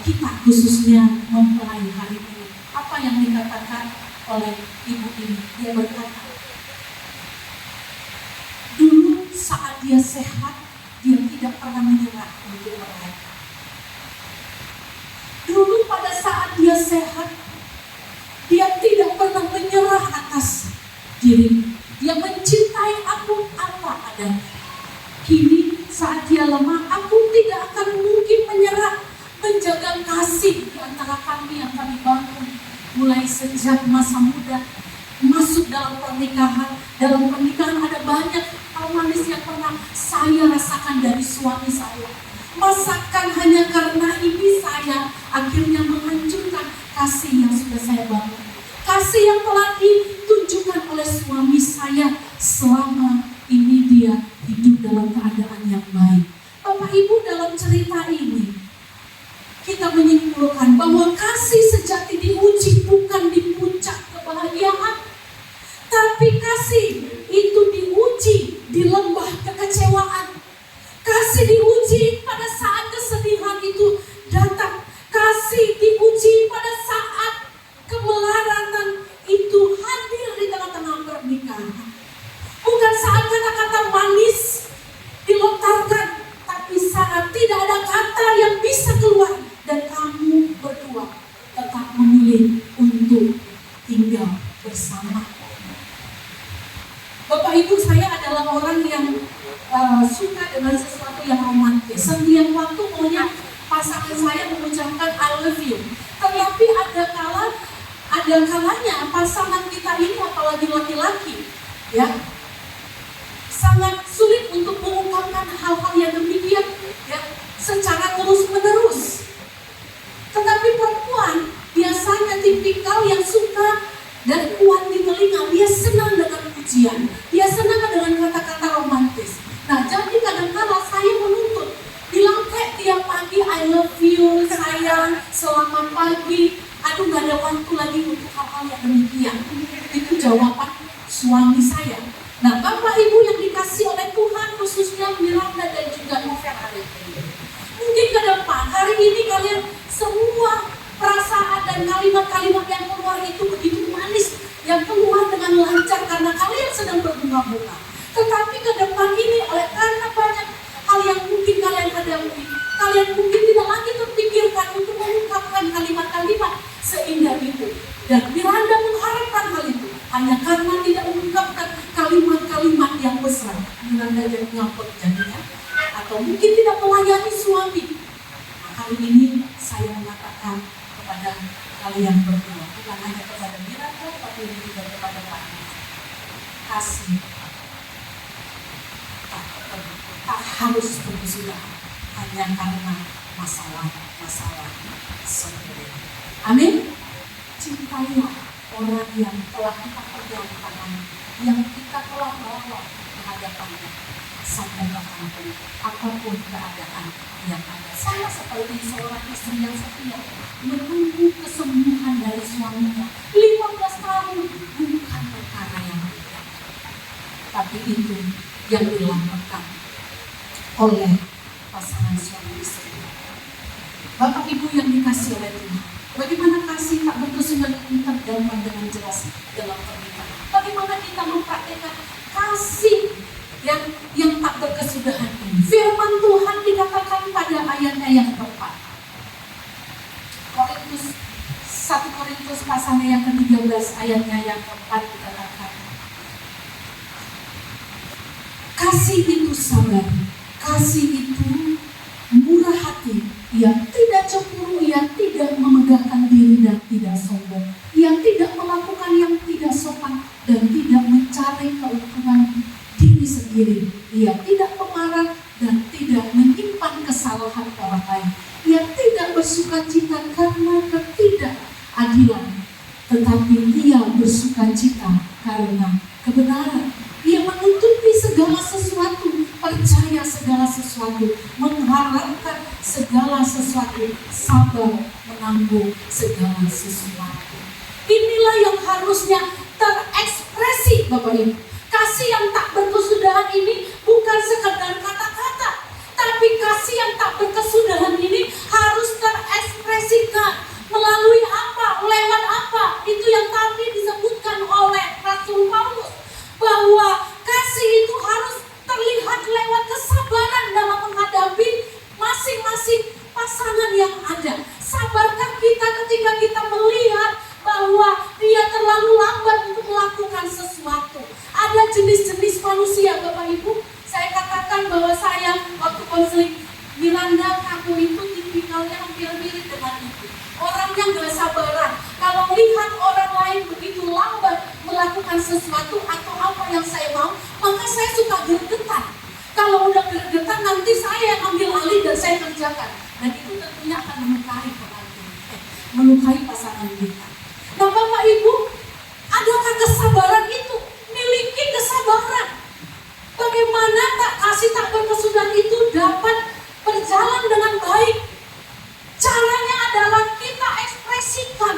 kita, khususnya mempelai hari ini. Apa yang dikatakan oleh ibu ini? Dia berkata, dulu saat dia sehat, dia tidak pernah menyerah untuk merayakan. Dulu pada saat dia sehat, dia tidak pernah menyerah atas diri. Dia mencintai aku apa adanya. Kini saat dia lemah, aku tidak akan mungkin menyerah menjaga kasih di antara kami yang kami bangun mulai sejak masa muda masuk dalam pernikahan. Dalam pernikahan ada banyak hal manis yang pernah saya rasakan dari suami saya. Masakan hanya karena ini saya akhirnya menghancurkan kasih yang sudah saya bangun. Kasih yang telah ditunjukkan oleh suami saya selama ini dia hidup dalam keadaan yang baik. Bapak Ibu, dalam cerita ini kita menyimpulkan bahwa kasih sejati diuji bukan di puncak kebahagiaan, tapi kasih itu diuji di lembah kekecewaan. Kasih diuji pada saat kesedihan itu datang. Kasih diuji pada saat kemelaratan itu hadir di tengah-tengah pernikahan. Bukan saat kata-kata manis dilontarkan, tapi saat tidak ada kata yang bisa keluar dan kamu berdua tetap memilih untuk tinggal bersama. Bapak Ibu, saya adalah orang yang suka dengan sesuatu yang romantis. Setiap waktu maunya pasangan saya mengucapkan I love you. Tetapi ada kalanya pasangan kita ini, apalagi laki-laki, ya, sangat sulit untuk mengungkapkan hal-hal yang demikian, ya, secara terus-menerus. Tetapi perempuan biasanya tipikal yang suka dan kuat di telinga. Dia senang dengan pujian, dia senang dengan kata-kata romantis. Nah, jadi kadang-kadang saya menuntut, bilang kayak tiap pagi I love you, sayang, selamat pagi. Aduh, gak ada waktu lagi untuk hal-hal yang demikian. Itu jawaban suami saya. Nah, Bapak Ibu yang dikasih oleh Tuhan, khususnya Miranda dan juga Novel hari ini, mungkin ke depan, hari ini kalian semua perasaan dan kalimat-kalimat yang keluar itu begitu manis, yang keluar dengan lancar karena kalian sedang berbunga-bunga. Tetapi ke depan ini, oleh karena banyak hal yang mungkin kalian hadapi, kalian mungkin tidak lagi terpikirkan untuk mengungkapkan kalimat-kalimat seindah itu. Dan Miranda mengharapkan hal itu. Hanya karena tidak mengungkapkan kalimat-kalimat yang besar, Miranda jadi ngambek jadinya, atau mungkin tidak melayani suami. Nah, kali ini saya mengatakan kepada kalian berdua, bukan hanya kepada Miranda, tapi juga kepada Pak. Kasih tak harus berkesudahan hanya karena masalah-masalah sepele. Amin. Cintailah orang yang telah kita perjuangkan, yang kita telah bawa ke hadapannya. sampai kapanpun, apapun keadaan yang ada. Sama seperti seorang istri yang setia menunggu kesembuhan dari suaminya 15 tahun, bukan perkara yang mudah, tapi itu yang dilakukan oleh pasangan suami istri. Bapak Ibu yang dikasihi oleh Tuhan, bagaimana kasih tak berkesudahan ini tergambar dengan jelas dalam pernikahan. Bagaimana kita mempraktikkan kasih yang tak berkesudahan ini. Firman Tuhan dikatakan pada ayatnya yang keempat. 1 Korintus pasalnya yang ke-13 ayatnya yang keempat dikatakan, kasih itu sabar, kasih itu murah hati, ia tidak cemburu, ia tidak memegahkan diri dan tidak sombong, ia tidak melakukan yang tidak sopan dan tidak mencari keuntungan diri sendiri, ia tidak pemarah dan tidak menyimpan kesalahan orang lain, ia tidak bersukacita karena ketidakadilan, tetapi ia bersukacita karena kebenaran. Ia menutupi segala sesuatu, percaya segala sesuatu, mengharapkan segala sesuatu, sabar menanggung segala sesuatu. Inilah yang harusnya terekspresi, Bapak Ibu. Kasih yang tak berkesudahan ini bukan sekedar kata-kata, tapi kasih yang tak berkesudahan ini harus terekspresikan melalui apa, lewat apa. Itu yang tadi disebutkan oleh Rasul Paulus, bahwa kasih itu harus terlihat lewat kesabaran dalam menghadapi masing-masing pasangan yang ada. Sabarkah kita ketika kita melihat bahwa dia terlalu lambat untuk melakukan sesuatu? Ada jenis-jenis manusia, Bapak Ibu. Saya katakan bahwa saya waktu konseling Miranda, aku itu tipikalnya hampir mirip dengan itu. Orang yang gak sabaran, kalau lihat orang lain begitu lambat melakukan sesuatu atau apa yang saya mau, maka saya suka gergetan. Kalau udah gergetan, nanti saya yang ambil alih dan saya kerjakan. Dan itu tentunya akan melukai pasangan kita. Nah Bapak Ibu, adakah kesabaran itu? Miliki kesabaran. Bagaimana kasih tak berkesudahan itu dapat berjalan dengan baik? Caranya adalah kita ekspresikan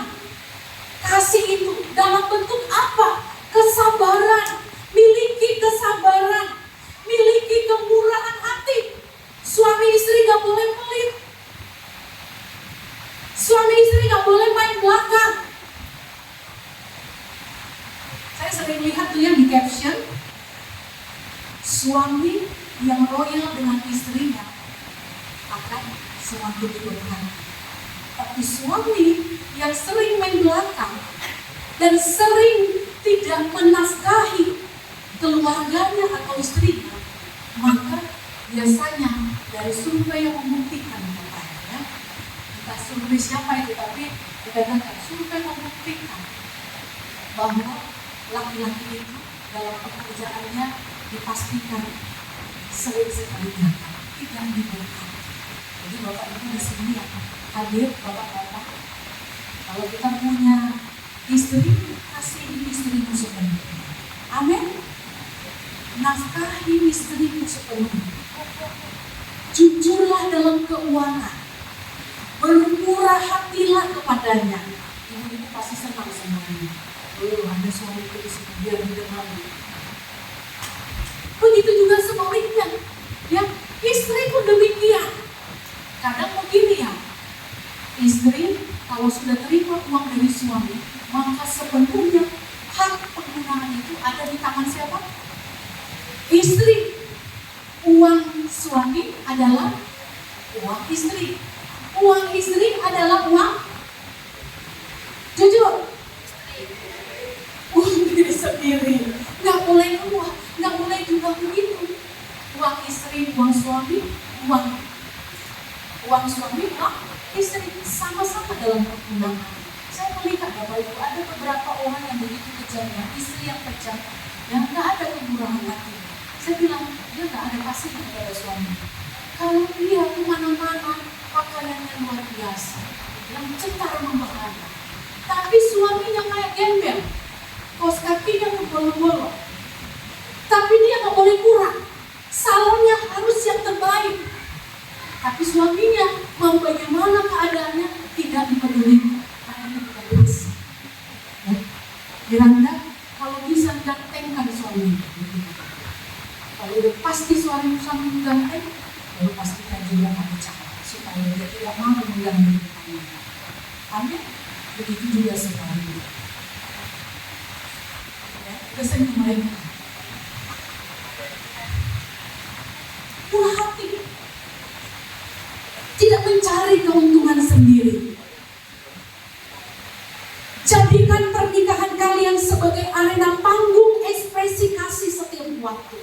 kasih itu dalam bentuk apa? Kesabaran. Miliki kesabaran, miliki kemurahan hati. Suami istri gak boleh pelit, suami istri gak boleh main belakang. Saya sering lihat tuh yang di caption, suami yang royal dengan istrinya akan semakin berhati. Tapi suami yang sering main belakang dan sering tidak menafkahi keluarganya atau istrinya, maka biasanya dari survei yang membuktikan katanya, entah survei siapa itu, tapi dikatakan survei membuktikan bahwa laki-laki itu dalam pekerjaannya dipastikan sering sekali gagal, tidak diberkati. Jadi Bapak Ibu di sini yang hadir, Bapak-bapak, kalau kita punya istri, kasihi istrimu sepenuhnya. Amin. Nafkahi istrimu sepenuhnya. Jujurlah dalam keuangan. Bermurah hatilah kepadanya. Ibu-ibu pasti senang semuanya. Ada suamiku di sini, biar didengar. Begitu juga sebaliknya. Ya, istri pun demikian. Kadang begini ya, istri kalau sudah terima uang dari suami, maka sepenuhnya hak penggunaan itu ada di tangan siapa? Istri. Uang suami adalah uang istri. Uang istri adalah uang, jujur, uang diri sendiri. Nggak boleh keluar, nggak boleh juga begitu. Uang istri, uang suami, uang suami, uang istri, sama-sama dalam penggunaan. Saya melihat Bapak Ibu, ada beberapa orang yang begitu kejamnya, istri yang kejam, yang nggak ada kemurahan hati. Saya bilang, dia nggak ada kasih kepada suami. Kalau dia kemana-mana, pakaiannya luar biasa, yang cetar membahana. Tapi suaminya kayak gembel, kaos kakinya kebolong-bolong. Tapi dia nggak boleh kurang. Salah baik. Tapi suaminya mau bagaimana keadaannya tidak dipedulikan. Karena bukan kasih. Ya. Miranda, kalau bisa gantengkan suaminya. Kalau udah pasti suami mengganteng, lalu pastikan juga kamu cakap supaya dia tidak mau mengganggu kamu. Amin. Begitu juga sebaliknya. Ya, kesan mereka. Murah hati. Tidak mencari keuntungan sendiri. Jadikan pernikahan kalian sebagai arena panggung ekspresi kasih setiap waktu.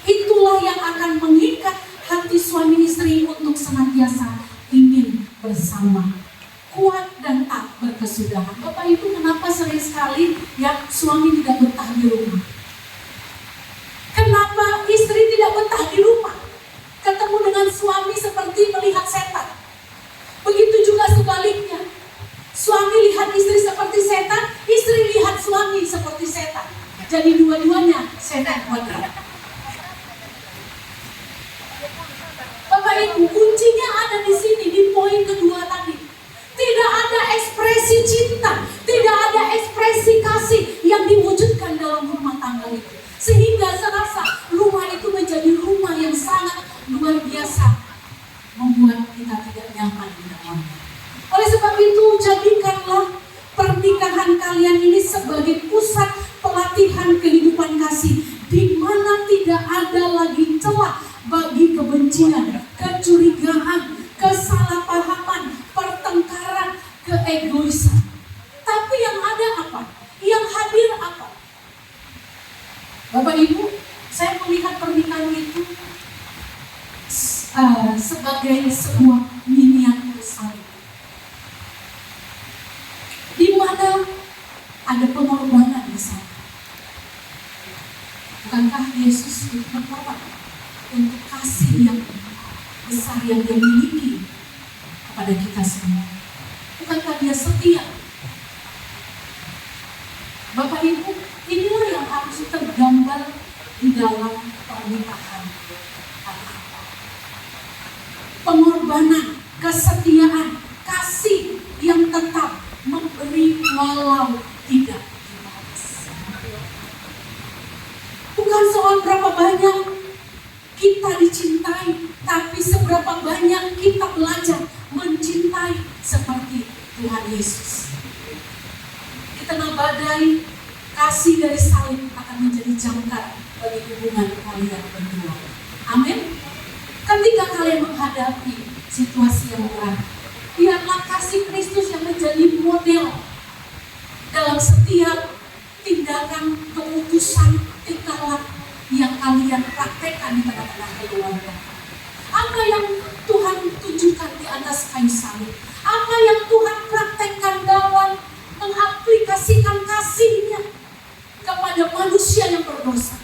Itulah yang akan mengikat hati suami istri untuk senantiasa ingin bersama, kuat dan tak berkesudahan. Bapak Ibu, kenapa sering sekali ya suami tidak betah di rumah? Kenapa istri tidak betah di rumah? Ketemu dengan suami seperti melihat setan. Begitu juga sebaliknya. Suami lihat istri seperti setan, istri lihat suami seperti setan. Jadi dua-duanya setan kuadrat. Bapak Ibu, kuncinya ada di sini, di poin kedua tadi. Tidak ada ekspresi cinta, tidak ada ekspresi kasih yang diwujudkan dalam rumah tangga itu. Sehingga serasa rumah itu menjadi rumah yang sangat luar biasa, membuat kita tidak nyaman di dalamnya. Oleh sebab itu, jadikanlah pernikahan kalian ini sebagai pusat pelatihan kehidupan kasih, di mana tidak ada lagi celah bagi kebencian, kecurigaan, kesalahpahaman, pertengkaran, keegoisan. Tapi yang ada apa? Yang hadir apa? Bapak Ibu, saya melihat pernikahan itu sebagai sebuah miniatur salib, di mana ada pengorbanan di sana. Bukankah Yesus berkorban untuk kasih yang besar yang Dia miliki kepada kita semua? Bukankah Dia setia? Bapak Ibu, inilah yang harus tergambar di dalam pernikahan. Pengorbanan, kesetiaan, kasih yang tetap memberi walau tidak dibalas. Bukan soal berapa banyak kita dicintai, tapi seberapa banyak kita belajar mencintai seperti Tuhan Yesus. Di tengah badai, kasih dari salib akan menjadi jangkar bagi hubungan kalian berdua. Amin. Ketika kalian menghadapi situasi yang berat, biarlah kasih Kristus yang menjadi model dalam setiap tindakan, keputusan, tingkah laku yang kalian praktekkan di tengah-tengah keluarga. Apa yang Tuhan tunjukkan di atas kayu salib? Apa yang Tuhan praktekkan dalam mengaplikasikan kasih-Nya kepada manusia yang berdosa?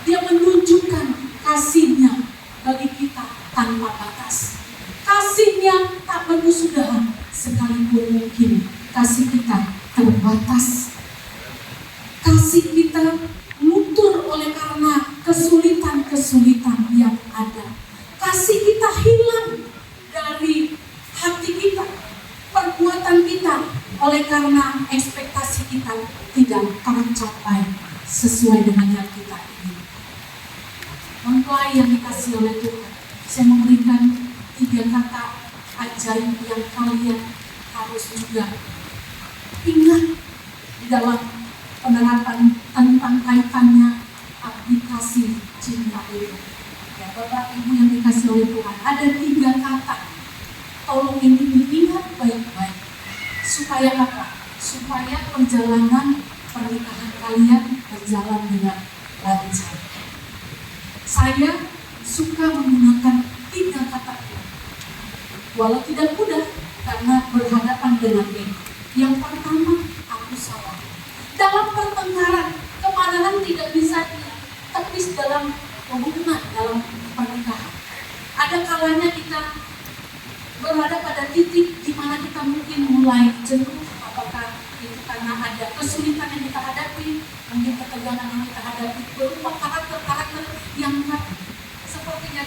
Dia menunjukkan kasih-Nya bagi kita tanpa batas. Kasih-Nya tak berkesudahan, sekalipun mungkin kasih kita terbatas. Kasih kita luntur oleh karena kesulitan-kesulitan yang ada. Kasih kita hilang dari hati kita, perbuatan kita, oleh karena ekspektasi kita tidak tercapai sesuai dengan yang kita ingin. Mempelai yang dikasih oleh Tuhan, saya memberikan 3 kata ajaib yang kalian harus juga ingat di dalam penerapan tentang kaitannya aplikasi cinta itu. Ya, Bapak Ibu yang dikasih oleh Tuhan, ada 3 kata. Tolong ini diingat baik-baik. Supaya apa? Supaya perjalanan pernikahan kalian berjalan dengan lancar. Saya suka menggunakan 3 kata itu. Walau tidak mudah karena berhadapan dengan ini. Yang pertama, aku salah. Dalam pertengkaran, kemarahan tidak bisa ditepis dalam hubungan, dalam pernikahan. Ada kalanya kita berada pada titik di mana kita mungkin mulai jenuh. Apakah itu karena ada kesulitan yang kita hadapi, mungkin ketegangan yang kita hadapi, berupa karakter-karakter yang sepertinya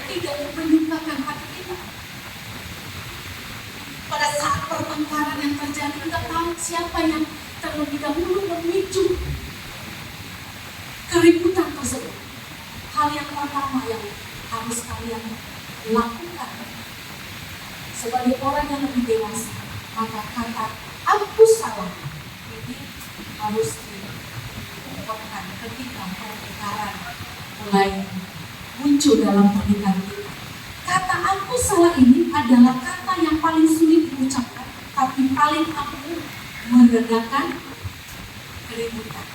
siapa yang terlebih dahulu memicu keributan tersebut. Hal yang pertama yang harus kalian lakukan sebagai orang yang lebih dewasa, maka kata aku salah ini harus diungkapkan ketika pertengkaran mulai muncul dalam pernikahan kita. Kata aku salah ini adalah kata yang paling sulit diucapkan, tapi paling ampuh meredakan keributan.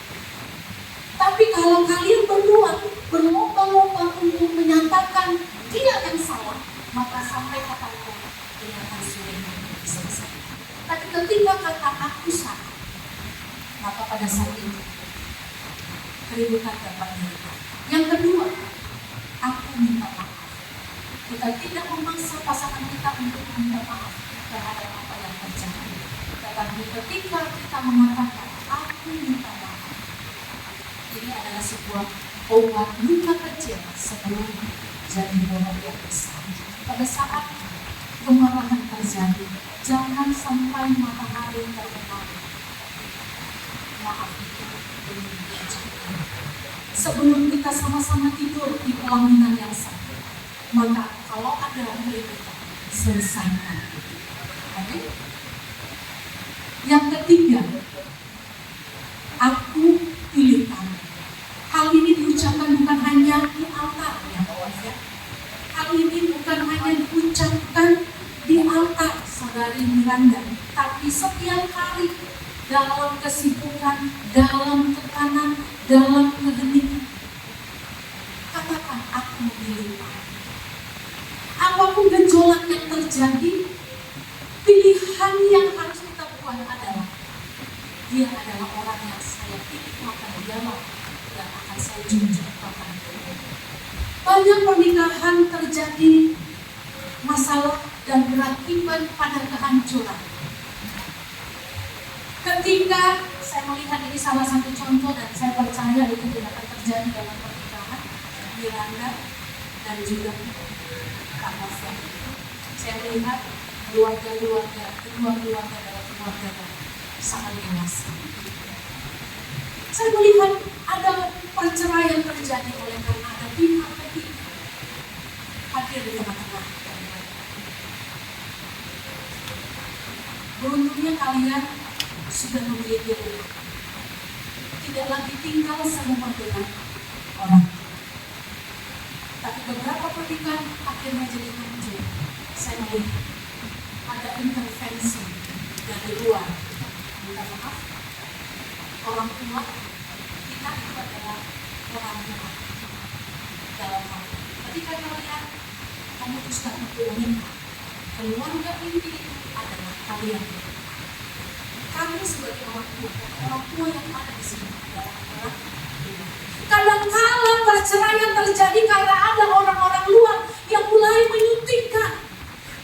Tapi kalau kalian berdua berlomba-lomba untuk menyatakan dia yang salah, maka sampai kapanpun dia akan sulit diselesaikan. Tapi ketika kata aku salah, maka pada saat itu keributan dapat diredakan. Yang kedua, aku minta maaf. Kita tidak memaksa pasangan kita untuk meminta maaf terhadap apa yang terjadi. Tetapi ketika kita mengatakan aku minta maaf, ini adalah sebuah obat luka kecil sebelum jadi bola yang besar. Pada saat kemarahan terjadi, jangan sampai matahari terbenam. Maaf itu belum diucapkan. Sebelum kita sama-sama tidur di pelaminan yang satu, maka kalau ada keributan, selesaikan. Amin. Yang ketiga, aku pilih kamu. Hal ini diucapkan bukan hanya di altar, ya kawan ya. Hal ini bukan hanya diucapkan di altar, saudari Miranda, tapi setiap hari dalam kesibukan, dalam tekanan, dalam keheningan. Katakan aku pilih kamu. Apapun gejolak yang terjadi, pilihan yang harus kita buat adalah dia adalah orang yang saya pilih, maka dialah yang akan saya junjung kapanpun. Banyak pernikahan terjadi masalah dan berakibat pada kehancuran. Ketika saya melihat ini salah satu contoh dan saya percaya itu tidak akan terjadi dalam pernikahan Miranda dan juga Kak Novel. Saya melihat kedua keluarga dalam keluarga yang sangat dewasa. Saya melihat ada perceraian terjadi oleh karena ada pihak ketiga hadir di tengah-tengah. Beruntungnya kalian sudah memiliki rumah, tidak lagi tinggal serumah dengan orang. Tapi beberapa pernikahan akhirnya jadi hancur. Saya melihat ada intervensi dari luar. Minta maaf, orang tua kita itu adalah orang tua dalam hal. Ketika kalian memutuskan untuk menikah, keluarga inti itu adalah kalian. Kami sebagai orang tua yang ada di sini adalah orang tua. Kadang-kala perceraian terjadi karena ada orang-orang luar yang mulai menyuntikkan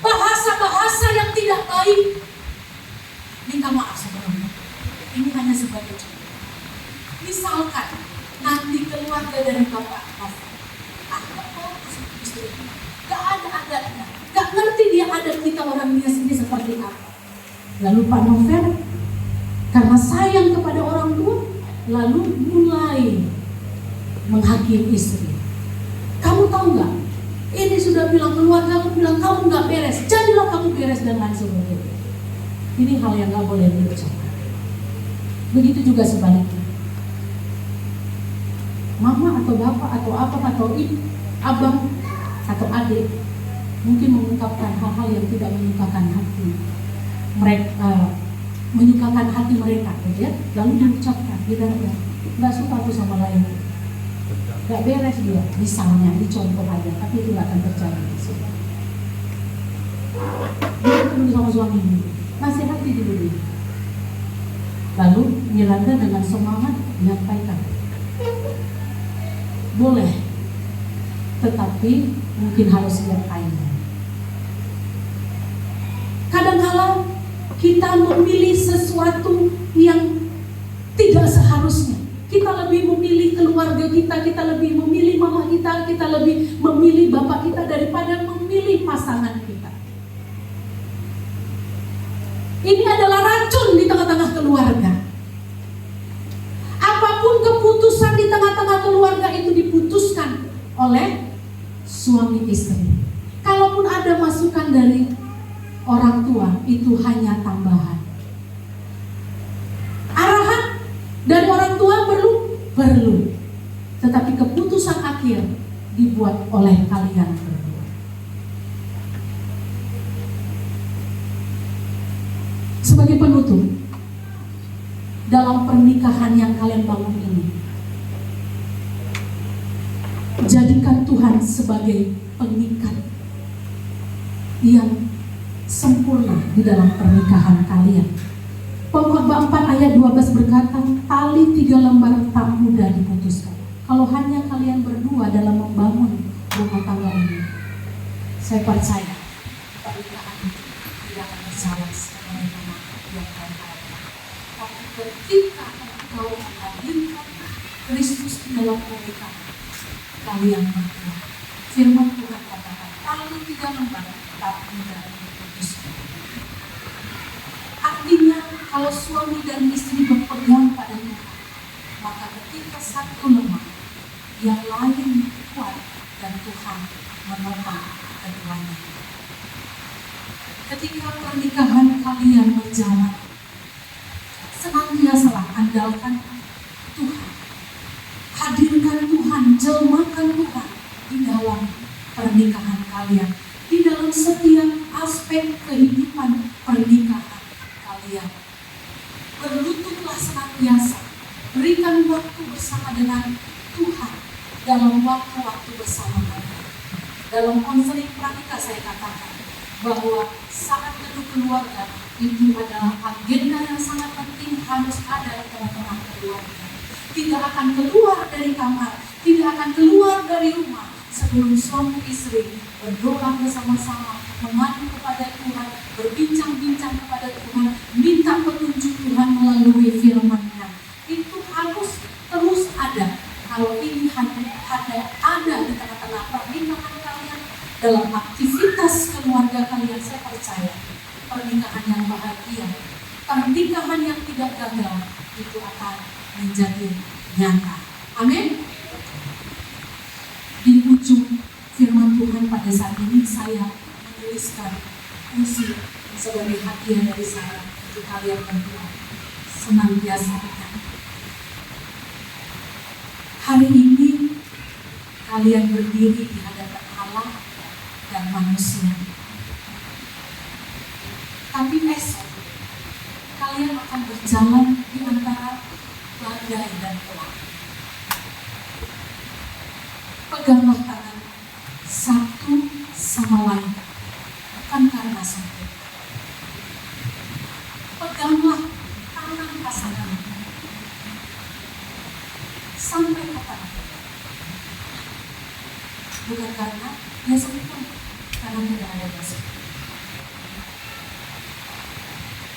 bahasa-bahasa yang tidak baik. Minta maaf sebelumnya. Ini hanya sebagai contoh. Misalkan nanti keluarga dari Bapak Novel, istri, gak ada adatnya, gak ngerti dia adat kita orang dia sendiri seperti apa. Lalu Pak Novel karena sayang kepada orang tua, lalu mulai menghakimi istri. Kamu tahu nggak? Ini sudah bilang keluarga, kamu bilang kamu nggak beres, jadilah kamu beres dan lain sebagainya. Ini hal yang nggak boleh diucapkan. Begitu juga sebaliknya. Mama atau bapak atau apa atau ibu, abang atau adik mungkin mengungkapkan hal-hal yang tidak menyukakan hati mereka, menyukakan hati mereka, ya. Lalu diucapkan, tidak nggak suka aku sama lain. Gak beres dia, misalnya, dicontoh aja, tapi itu gak akan terjadi. Dia ketemu sama suami dulu, nasihati dulu. Lalu Miranda dengan semangat menyampaikan, boleh, tetapi mungkin harus lihat airnya. Kadang-kala kita memilih sesuatu yang tidak seharusnya. Kita lebih memilih keluarga kita lebih memilih mama kita lebih memilih bapak kita daripada memilih pasangan kita. Ini adalah racun di tengah-tengah keluarga. suami istri. Kalaupun ada masukan dari orang tua, itu hanya tambahan. Arahan dari orang tua perlu. Tetapi keputusan akhir dibuat oleh kalian berdua. Sebagai penutup, dalam pernikahan yang kalian bangun ini, jadikan Tuhan sebagai pengikat yang sempurna di dalam pernikahan kalian. Pengkhotbah 4 ayat 12 berkata, tali 3 lembar tak mudah diputuskan. Kalau hanya kalian berdua dalam membangun rumah tangga ini, saya percaya pernikahan itu tidak akan berjalan sebagaimana yang kalian harapkan. Tapi ketika engkau menghadirkan Kristus di dalam pernikahan kalian berdua, firman Tuhan katakan, tali 3 lembar tak mudah diputuskan. Artinya kalau suami dan istri berpegang pada Tuhan, maka ketika satu lemah, yang lain kuat dan Tuhan menopang keduanya. Ketika pernikahan kalian berjalan, senantiasalah andalkan Tuhan. Hadirkan Tuhan, jelmakan Tuhan di dalam pernikahan kalian, di dalam setiap aspek kehidupan pernikahan kalian. Berlututlah senantiasa, berikan waktu bersama dengan Tuhan dalam waktu-waktu bersama kalian. Dalam konseling pranikah saya katakan bahwa saat teduh keluarga itu adalah agenda yang sangat penting, harus ada di tengah-tengah keluarga. Tidak akan keluar dari kamar, tidak akan keluar dari rumah sebelum suami istri berdoa bersama-sama, mengadu kepada Tuhan, berbincang-bincang kepada Tuhan, minta petunjuk Tuhan melalui firman-Nya. Itu harus terus ada. Kalau ini ada di tengah-tengah pernikahan kalian, dalam aktivitas keluarga kalian, saya percaya pernikahan yang bahagia, pernikahan yang tidak gagal, itu akan menjadi nyata. Amin. Di ujung firman Tuhan pada saat ini saya menuliskan puisi sebagai hadiah dari saya untuk kalian berdua. Senantiasa ingat, hari ini kalian berdiri di hadapan Allah dan manusia. Tapi esok kalian akan berjalan di antara badai dan pelangi. Peganglah tangan satu sama lain, bukan karena sempurna. Peganglah tangan pasangan sampai kapan? Bukan karena dia sempurna, karena tidak ada yang sempurna,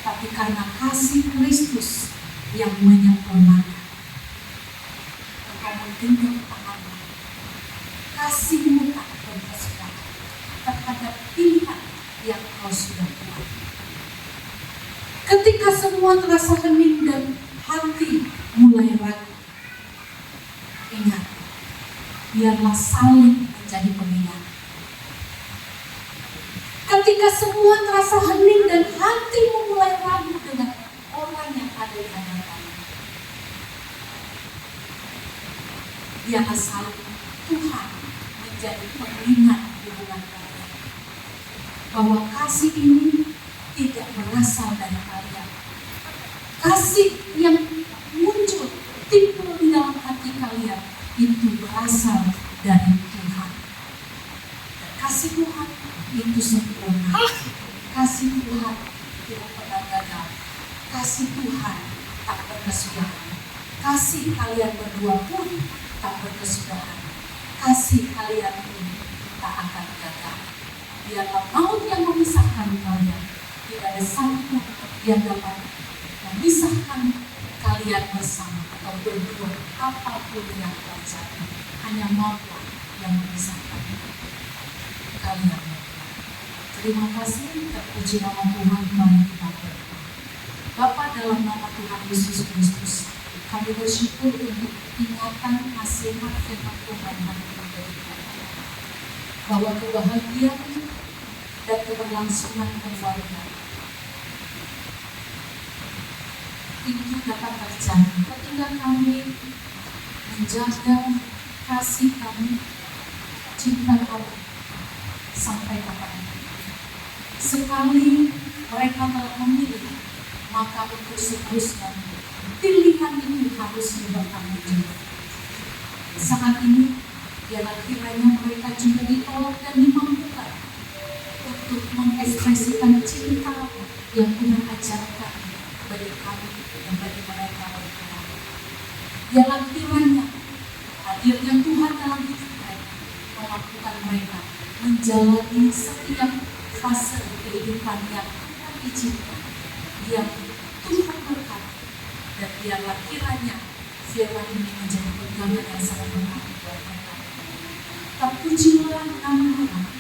tapi karena kasih Kristus yang menyempurnakan. Engkau menggenggam tanganmu, kasihmu tak berkesudahan terhadap pilihan yang kau sudah buat. Ketika semua terasa hening dan hati mulai ragu, ingat, biarlah saling menjadi pengingat. Ketika semua terasa hening dan hatimu mulai ragu dengan orang yang ada di hadapanmu, biarlah saling Tuhan menjadi pengingat hubungan kalian, bahwa kasih ini tidak berasal dari kalian. Kasih yang muncul, timbul di dalam hati kalian, itu berasal dari Tuhan. Dan kasih Tuhan itu sempurna. Kasih Tuhan tidak pernah gagal. Kasih Tuhan tak berkesudahan. Kasih kalian berdua pun tak berkesudahan. Kasih kalian pun tak akan gagal. Biarlah maut yang memisahkan kalian, tidak ada satu yang dapat memisahkan kalian bersama atau berdua, apapun yang terjadi. Hanya mautlah yang memisahkan kalian. Terima kasih, terpuji nama Tuhan. Mari kita berdoa. Bapa, dalam nama Tuhan Yesus Kristus, kami bersyukur untuk ingatan nasihat firman Tuhan yang diberikan. bahwa kebahagiaan dan keberlangsungan keluarga itu dapat terjadi ketika kami menjaga kasih kami, cinta kami sampai kapan. Sekali mereka telah memilih, maka untuk seterusnya pilihan itu harus bertanggung jawab. Saat ini biarlah kiranya mereka juga ditolong dan dimampukan untuk mengekspresikan cinta yang Tuhan ajarkan bagi kami dan bagi mereka berdua. Biarlah kiranya hadirnya Tuhan dalam hidup mereka memampukan mereka menjalani setiap fase kehidupan yang Tuhan izinkan, yang Tuhan berkati, dan biarlah kiranya firman ini menjadi pegangan yang sangat berarti buat mereka. Terpujilah nama Tuhan.